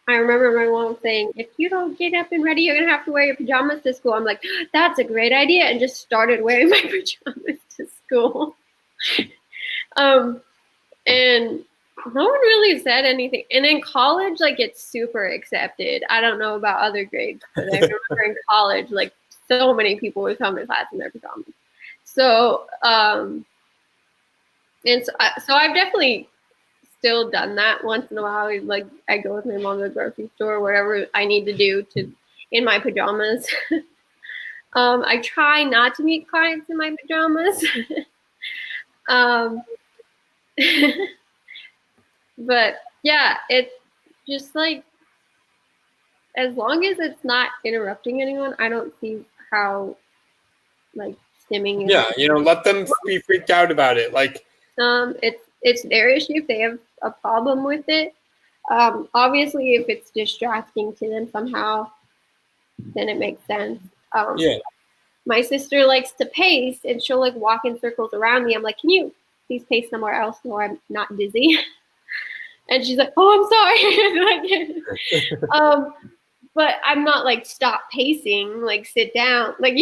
remember my mom saying, if you don't get up and ready, you're going to have to wear your pajamas to school. I'm like, that's a great idea. And just started wearing my pajamas to school. And no one really said anything. And in college, like, it's super accepted. I don't know about other grades, but I remember in college, like, so many people would come to class in their pajamas. So, so I've definitely still done that once in a while. Like, I go with my mom to the grocery store, whatever I need to do in my pajamas. I try not to meet clients in my pajamas. But yeah, it's just like, as long as it's not interrupting anyone, I don't see how, like, stimming is. Yeah, let them be freaked out about it. Like, it's their issue if they have a problem with it. Obviously, if it's distracting to them somehow, then it makes sense. Yeah. My sister likes to pace, and she'll like walk in circles around me. I'm like, can you please pace somewhere else so I'm not dizzy? And she's like, oh, I'm sorry. But I'm not like, stop pacing, like, sit down, like,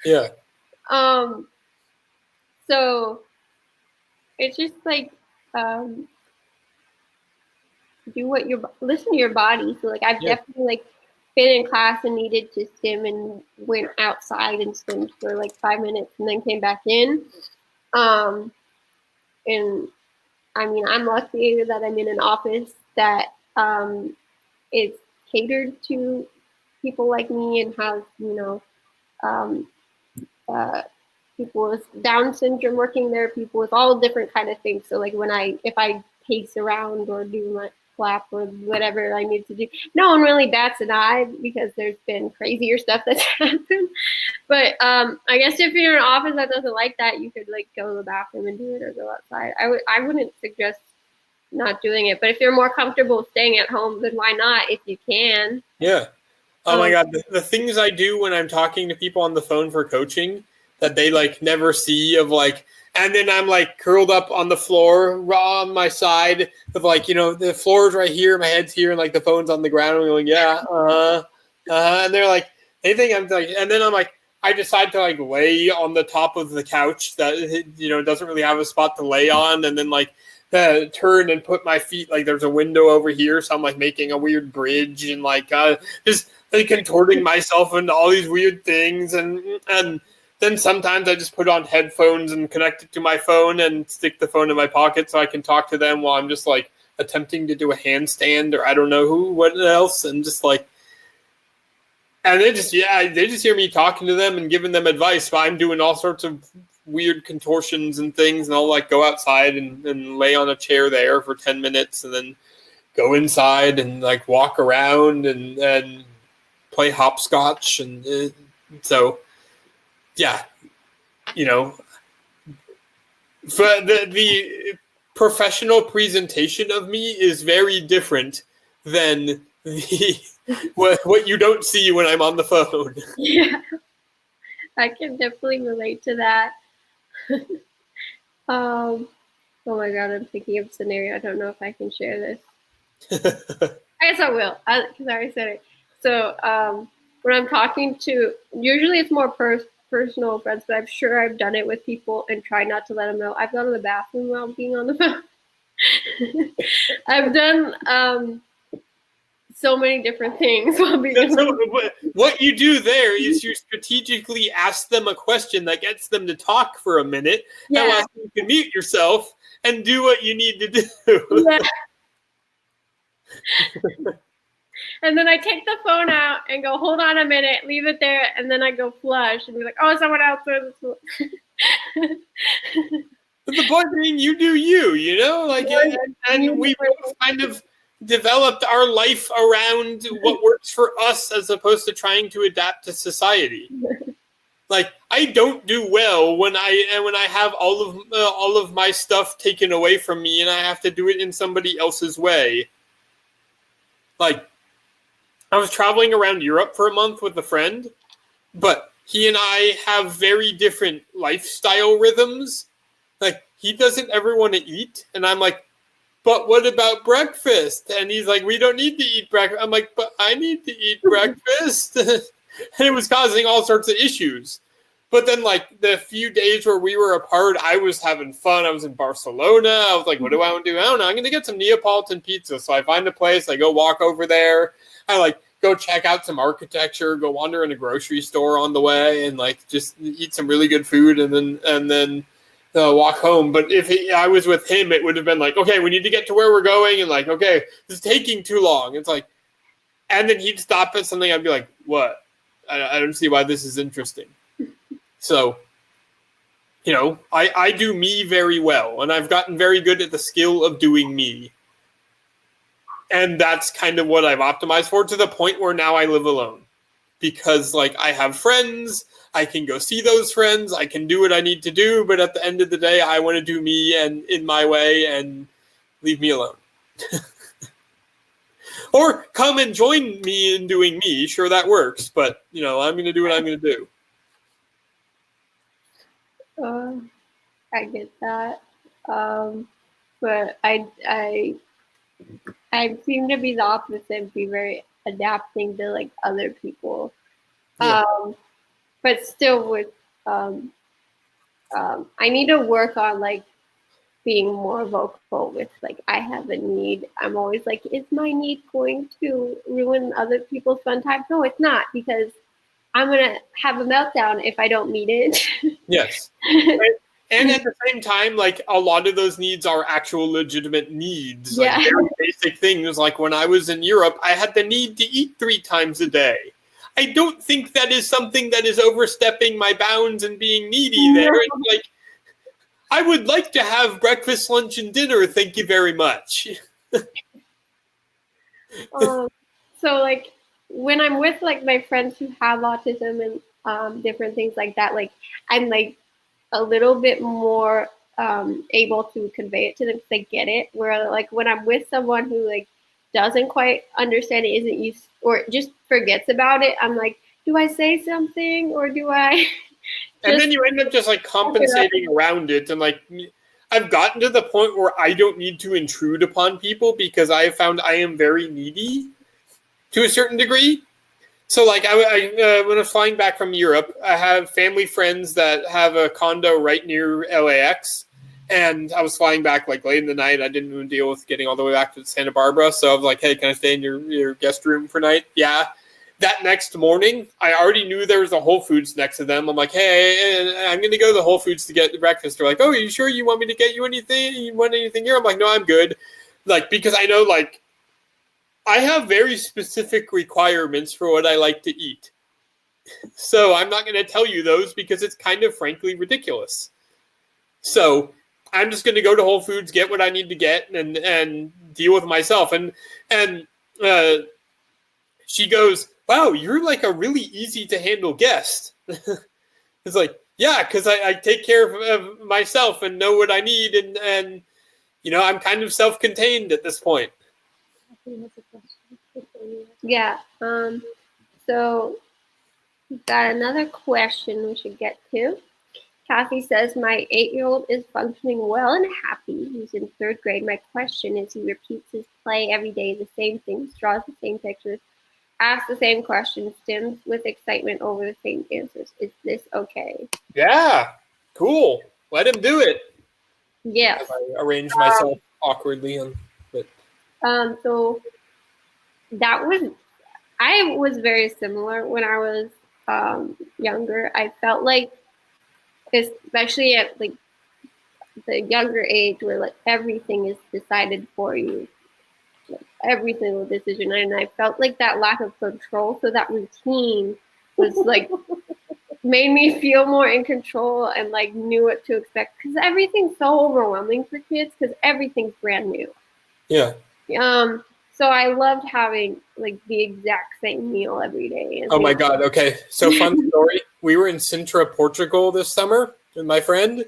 Yeah. So it's just like, listen to your body. So like, I've definitely like been in class and needed to stim and went outside and stimmed for like 5 minutes and then came back in. And I mean, I'm lucky that I'm in an office that is catered to people like me and has, people with Down syndrome working there, people with all different kind of things. So like, if I pace around or do my flap or whatever I need to do, no one really bats an eye because there's been crazier stuff that's happened. But I guess if you're in an office that doesn't like that, you could like go to the bathroom and do it or go outside. I wouldn't suggest not doing it. But if you're more comfortable staying at home, then why not if you can? Yeah. Oh my God. The things I do when I'm talking to people on the phone for coaching that they like never see of like, and then I'm like curled up on the floor raw on my side with like, the floor's right here, my head's here, and like the phone's on the ground. And I'm going, yeah, and they're like, they think I'm like, and then I'm like, I decide to like lay on the top of the couch that, doesn't really have a spot to lay on. And then like turn and put my feet, like there's a window over here. So I'm like making a weird bridge and like just like contorting myself into all these weird things. And then sometimes I just put on headphones and connect it to my phone and stick the phone in my pocket so I can talk to them while I'm just like attempting to do a handstand or I don't know what else. And just like, and they just hear me talking to them and giving them advice, but I'm doing all sorts of weird contortions and things. And I'll like go outside and lay on a chair there for 10 minutes and then go inside and like walk around and play hopscotch. And so, yeah, for the professional presentation of me is very different than what you don't see when I'm on the phone. Yeah, I can definitely relate to that. Oh my God, I'm thinking of a scenario. I don't know if I can share this. I guess I will, because I already said it. So when I'm talking to, usually it's more personal friends, but I'm sure I've done it with people and try not to let them know. I've gone to the bathroom while being on the phone. I've done so many different things while being on the phone. What you do there is you strategically ask them a question that gets them to talk for a minute. Yeah. And you can mute yourself and do what you need to do. Yeah. And then I take the phone out and go, hold on a minute, leave it there, and then I go flush and be like, oh, someone else throws the But the point being, you do you, like, and we both kind of developed our life around what works for us as opposed to trying to adapt to society. Like, I don't do well when I have all of my stuff taken away from me and I have to do it in somebody else's way. Like, I was traveling around Europe for a month with a friend, but he and I have very different lifestyle rhythms. Like, he doesn't ever want to eat. And I'm like, but what about breakfast? And he's like, we don't need to eat breakfast. I'm like, but I need to eat breakfast. And it was causing all sorts of issues. But then, like, the few days where we were apart, I was having fun. I was in Barcelona. I was like, what do I want to do? I don't know. I'm going to get some Neapolitan pizza. So I find a place. I go walk over there. I, like, go check out some architecture, go wander in a grocery store on the way, and, like, just eat some really good food and then walk home. But if I was with him, it would have been like, okay, we need to get to where we're going. And, like, okay, this is taking too long. It's like, and then he'd stop at something. I'd be like, what? I don't see why this is interesting. So, you know, I do me very well, and I've gotten very good at the skill of doing me. And that's kind of what I've optimized for, to the point where now I live alone. Because, like, I have friends, I can go see those friends, I can do what I need to do, but at the end of the day, I want to do me and in my way and leave me alone. Or come and join me in doing me. Sure, that works, but, you know, I'm going to do what I'm going to do. I get that, but I seem to be the opposite, be very adapting to like other people, Yeah. but still with I need to work on like being more vocal with like I have a need. I'm always like, is my need going to ruin other people's fun time? No, it's not, because I'm gonna have a meltdown if I don't meet it. Yes. And at the same time, like, a lot of those needs are actual legitimate needs. Like, very basic things. Like, when I was in Europe, I had the need to eat 3 times a day. I don't think that is something that is overstepping my bounds and being needy there. It's like, I would like to have breakfast, lunch, and dinner. Thank you very much. So, like, when I'm with, like, my friends who have autism and different things like that, like, I'm, like, a little bit more able to convey it to them because they get it. Where, like, when I'm with someone who, like, doesn't quite understand it, isn't used, or just forgets about it, I'm like, do I say something or do I? And then you end up just like compensating around it. And like, I've gotten to the point where I don't need to intrude upon people because I have found I am very needy to a certain degree. So like, I when I was flying back from Europe, I have family friends that have a condo right near LAX. And I was flying back like late in the night. I didn't even deal with getting all the way back to Santa Barbara. So I was like, hey, can I stay in your guest room for night? Yeah. That next morning, I already knew there was a Whole Foods next to them. I'm like, hey, I'm going to go to the Whole Foods to get breakfast. They're like, oh, are you sure you want me to get you anything? You want anything here? I'm like, no, I'm good. Like, because I know, like, I have very specific requirements for what I like to eat. So I'm not going to tell you those because it's kind of frankly ridiculous. So I'm just going to go to Whole Foods, get what I need to get, and deal with myself. And she goes, wow, you're like a really easy to handle guest. It's like, yeah, because I take care of myself and know what I need. And, you know, I'm kind of self-contained at this point. Yeah. So we've got another question we should get to. Kathy says, my 8-year-old is functioning well and happy. He's in 3rd grade. My question is, he repeats his play every day, the same things, draws the same pictures, asks the same questions, stims with excitement over the same answers. Is this okay? Yeah, cool. Let him do it. Yes. I arranged myself awkwardly on it. So that was, I was very similar when I was younger. I felt like, especially at like the younger age where like everything is decided for you, like every single decision, and I felt like that lack of control. So that routine was like made me feel more in control and like knew what to expect, because everything's so overwhelming for kids because everything's brand new. Yeah. So I loved having like the exact same meal every day. Oh my God. Okay. So fun story. We were in Sintra, Portugal this summer with my friend,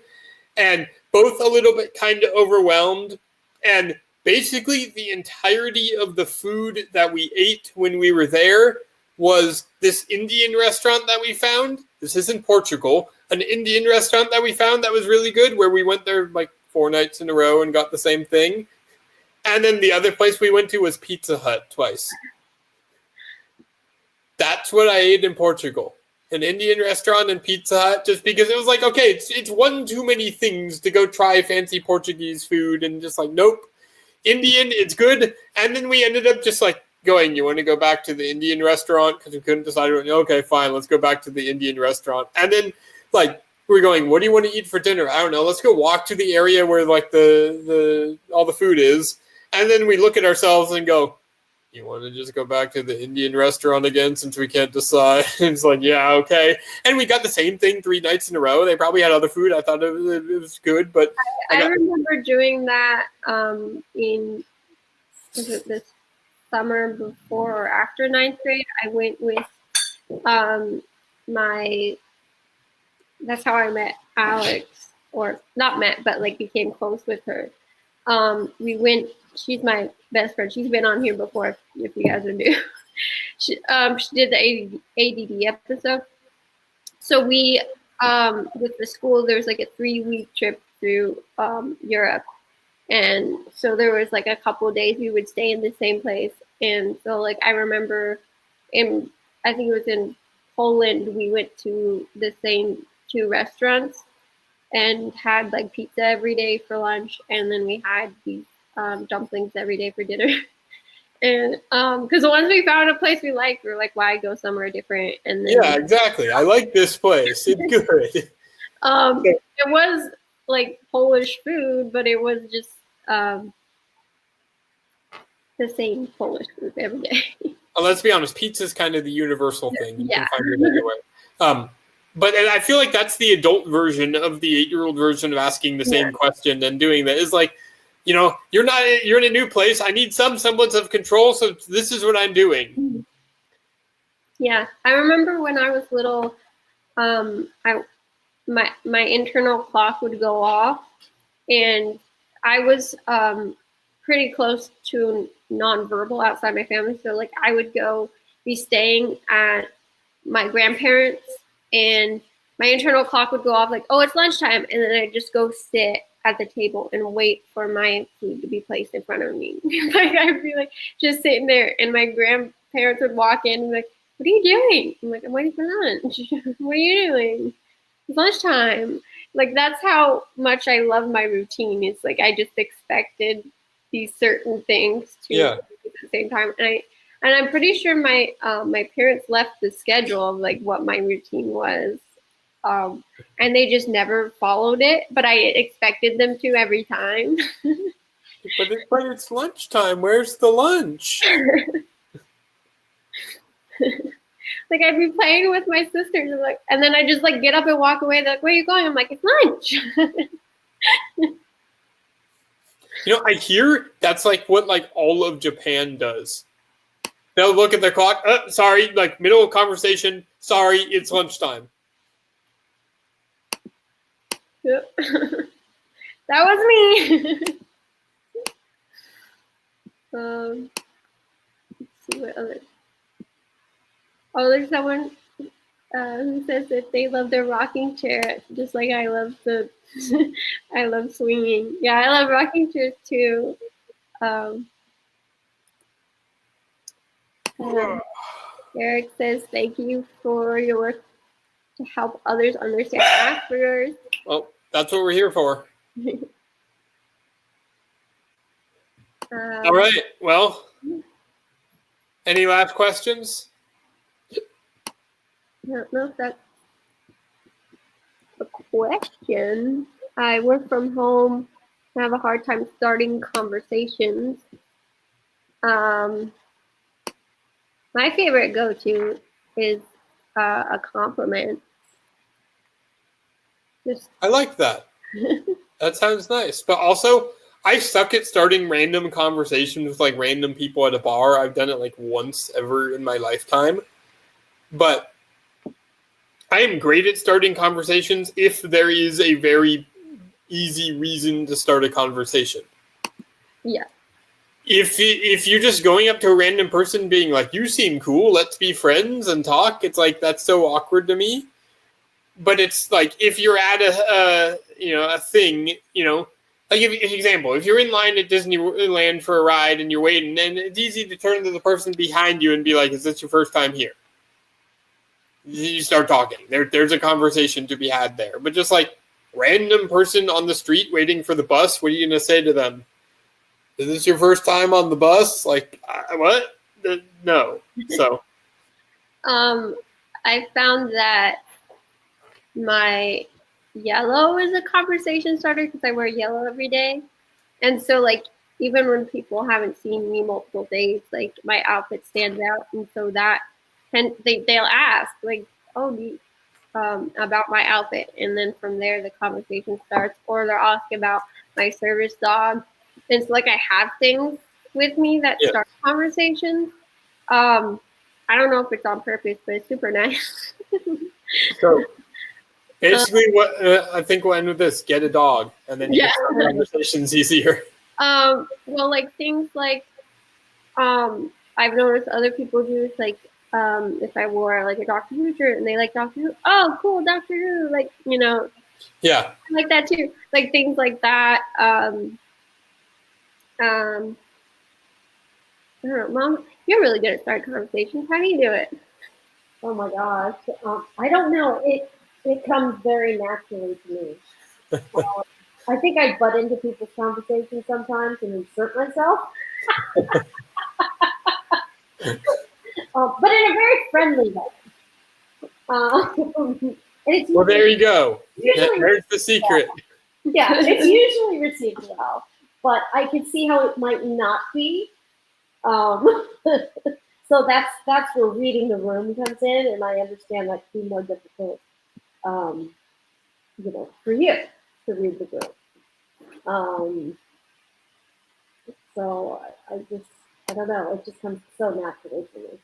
and both a little bit kind of overwhelmed. And basically the entirety of the food that we ate when we were there was this Indian restaurant that we found. This is in Portugal, an Indian restaurant that we found that was really good, where we went there like 4 nights in a row and got the same thing. And then the other place we went to was Pizza Hut twice. That's what I ate in Portugal. An Indian restaurant and Pizza Hut, just because it was like, okay, it's one too many things to go try fancy Portuguese food, and just like, nope. Indian, it's good. And then we ended up just like going, you want to go back to the Indian restaurant? Because we couldn't decide. Okay, fine, let's go back to the Indian restaurant. And then like we're going, what do you want to eat for dinner? I don't know. Let's go walk to the area where like the all the food is. And then we look at ourselves and go, you want to just go back to the Indian restaurant again since we can't decide? It's like, yeah, okay. And we got the same thing 3 nights in a row. They probably had other food. I thought it was good, but I remember doing that in this summer before or after 9th grade. I went with that's how I met Alex, or not met, but like became close with her. We went. She's my best friend. She's been on here before, if you guys are new. She did the ADD episode. So we, with the school, there was like a 3-week trip through Europe. And so there was like a couple of days we would stay in the same place. And so like I remember I think it was in Poland, we went to the same 2 restaurants and had like pizza every day for lunch. And then we had these dumplings every day for dinner. And because once we found a place we liked, we were like, why go somewhere different? And then, yeah, exactly. I like this place. It's good. It was like Polish food, but it was just the same Polish food every day. Let's be honest, pizza is kind of the universal thing. You Yeah. can find it everywhere. But I feel like that's the adult version of the 8-year-old version of asking the same question and doing that. Is like, you know, you're in a new place. I need some semblance of control, so this is what I'm doing. Yeah, I remember when I was little, my internal clock would go off, and I was pretty close to nonverbal outside my family. So like I would be staying at my grandparents, and my internal clock would go off like, oh, it's lunchtime, and then I'd just go sit at the table and wait for my food to be placed in front of me. Like I'd be like just sitting there, and my grandparents would walk in and be like, what are you doing? I'm like, I'm waiting for lunch. What are you doing? It's lunchtime. Like that's how much I love my routine. It's like I just expected these certain things to at the same time. And I'm pretty sure my my parents left the schedule of like what my routine was. And they just never followed it, but I expected them to every time. But it's lunchtime. Where's the lunch? Like I'd be playing with my sisters, and then I just like get up and walk away. They're like, where are you going? I'm like, it's lunch. You know, I hear that's like what like all of Japan does. They'll look at their clock. Sorry, like middle of conversation. Sorry, it's lunchtime. Yep. That was me. Let's see what other. Oh, there's someone who says that they love their rocking chair just like I love I love swinging. Yeah, I love rocking chairs too. Eric says thank you for your work to help others understand Asperger's. Well, that's what we're here for. All right. Well, any last questions? I don't know if that's a question. I work from home. I have a hard time starting conversations. My favorite go-to is a compliment. I like that. That sounds nice. But also, I suck at starting random conversations with like random people at a bar. I've done it like once ever in my lifetime. But I am great at starting conversations if there is a very easy reason to start a conversation. Yeah. If you're just going up to a random person being like, you seem cool, let's be friends and talk, it's like, that's so awkward to me. But it's like, if you're at a thing, I'll give you an example. If you're in line at Disneyland for a ride and you're waiting, and it's easy to turn to the person behind you and be like, is this your first time here? You start talking. There's a conversation to be had there. But just like random person on the street waiting for the bus, what are you going to say to them? Is this your first time on the bus? Like, what? No. So. I found that my yellow is a conversation starter because I wear yellow every day. And so, like, even when people haven't seen me multiple days, like, my outfit stands out. And so that, and they'll ask, like, oh, about my outfit. And then from there, the conversation starts. Or they'll ask about my service dog. And so, like, I have things with me that start conversations. I don't know if it's on purpose, but it's super nice. So basically, what I think we'll end with this: get a dog, and then you can start conversations easier. Well, like things like I've noticed other people do this, like if I wore like a Doctor Who shirt and they like Doctor Who, oh cool, Doctor Who, like Yeah, I like that too, like things like that. I don't know, Mom, you're really good at starting conversations. How do you do it? Oh my gosh, I don't know. It comes very naturally to me. I think I butt into people's conversations sometimes and insert myself, but in a very friendly way. And it's well, there you go. Usually, there's the secret. Yeah, it's usually received well, but I can see how it might not be. So that's where reading the room comes in, and I understand that can be more difficult, for you to read the room. So I don't know, it just comes so naturally for me.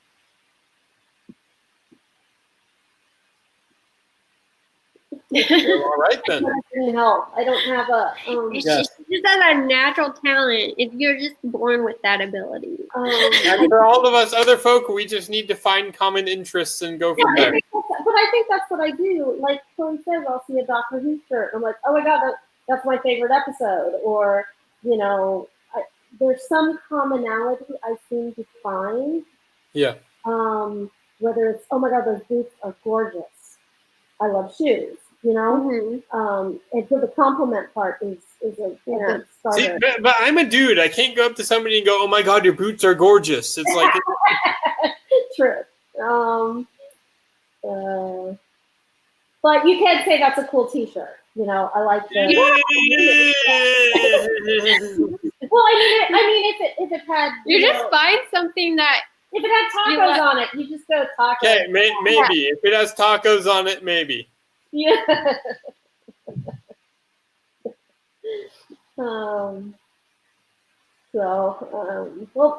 All right then. That didn't help. I don't have a. It's just a natural talent. If you're just born with that ability. And for all of us other folk, we just need to find common interests and go from there. But I think that's what I do. Like Chloe says, I'll see a Doctor Who shirt. I'm like, oh my god, that's my favorite episode. Or there's some commonality I seem to find. Yeah. Whether it's, oh my god, those boots are gorgeous. I love shoes. Mm-hmm. And so the compliment part is a good starter. See, but I'm a dude. I can't go up to somebody and go, "Oh my god, your boots are gorgeous." It's like true. But you can say that's a cool T-shirt. I like the. Well, I mean, if it had, just find something that. If it had tacos on it, you just go tacos. Okay, maybe if it has tacos on it, maybe. Yeah. Well,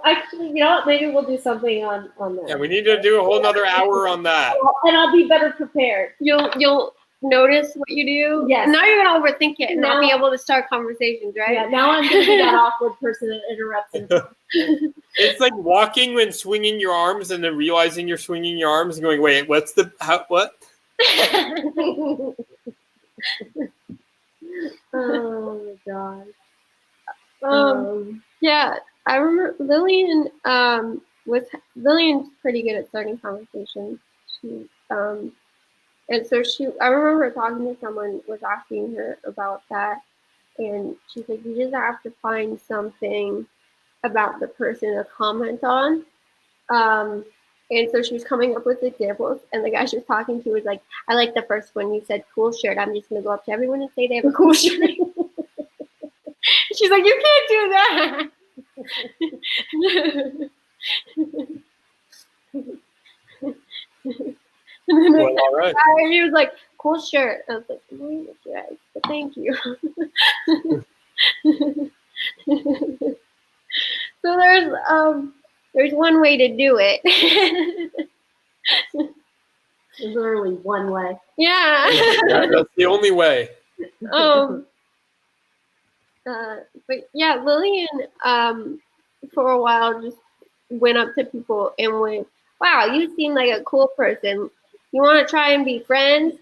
actually, maybe we'll do something on that. Yeah, we need to do a whole nother hour on that. And I'll be better prepared. You'll notice what you do. Yes. Now you're gonna overthink it and not be able to start conversations, right? Yeah. Now I'm gonna be that awkward person that interrupts. It's like walking and swinging your arms, and then realizing you're swinging your arms and going, "Wait, what?" Oh my god. Yeah, I remember Lillian's pretty good at starting conversations. She and so I remember talking to someone was asking her about that, and she's like, you just have to find something about the person to comment on. And so she was coming up with examples, and the guy she was talking to was like, I like the first one. You said cool shirt. I'm just going to go up to everyone and say they have a cool shirt. She's like, you can't do that. Well, all right. He was like, cool shirt. I was like, but thank you. So there's one way to do it. There's literally one way. Yeah. That's the only way. But yeah, Lillian, for a while just went up to people and went, wow, you seem like a cool person. you want to try and be friends.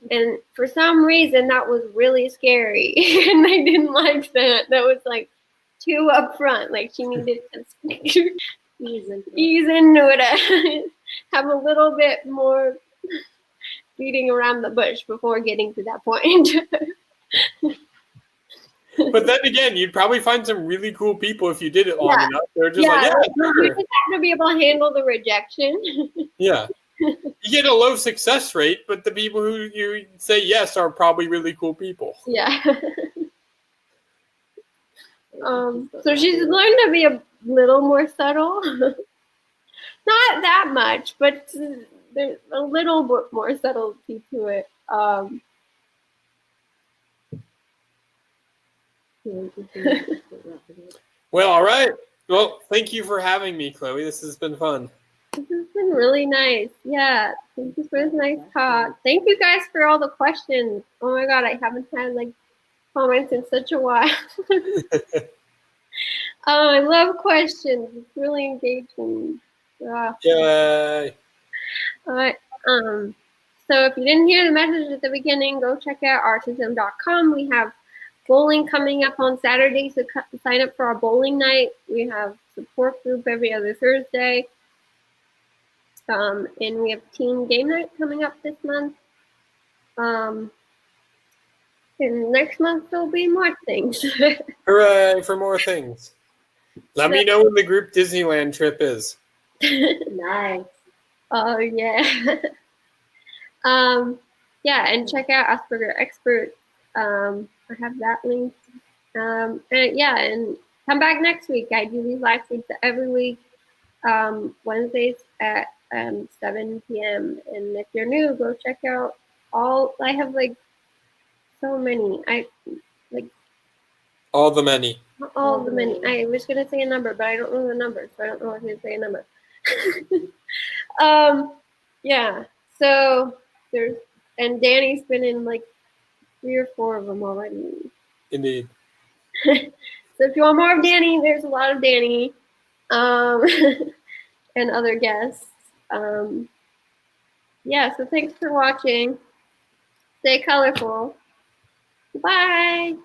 And for some reason, that was really scary. And I didn't like that. That was like too upfront. Like she needed to ease into it. Have a little bit more beating around the bush before getting to that point. But then again, you'd probably find some really cool people if you did it long enough. They're just like, sure. You just have to be able to handle the rejection. Yeah. You get a low success rate, but the people who you say yes are probably really cool people. Yeah. So she's learned to be a little more subtle. Not that much, but there's a little bit more subtlety to it. Well, all right. Well, thank you for having me, Chloe. This has been fun. This has been really nice. Yeah. Thank you for this nice talk. Thank you guys for all the questions. Oh my God, I haven't had like comments in such a while. Oh, I love questions. It's really engaging. Yay. All right. So if you didn't hear the message at the beginning, go check out OurTism.com. We have bowling coming up on Saturday, so sign up for our bowling night. We have support group every other Thursday. And we have team game night coming up this month. And next month there'll be more things. Hooray for more things. Let me know when the group Disneyland trip is. Nice. Oh yeah. Yeah, and check out Asperger Expert. I have that link. And yeah, and come back next week. I do these live feeds every week, Wednesdays at 7 p.m. And if you're new, go check out all. I have like so many. All the many. All the many. I was gonna say a number, but I don't know the number, so I don't know if to say a number. Yeah. So there's, and Danny's been in like 3 or 4 of them already. Indeed. So if you want more of Danny, there's a lot of Danny, and other guests. Yeah. So thanks for watching. Stay colorful. Bye.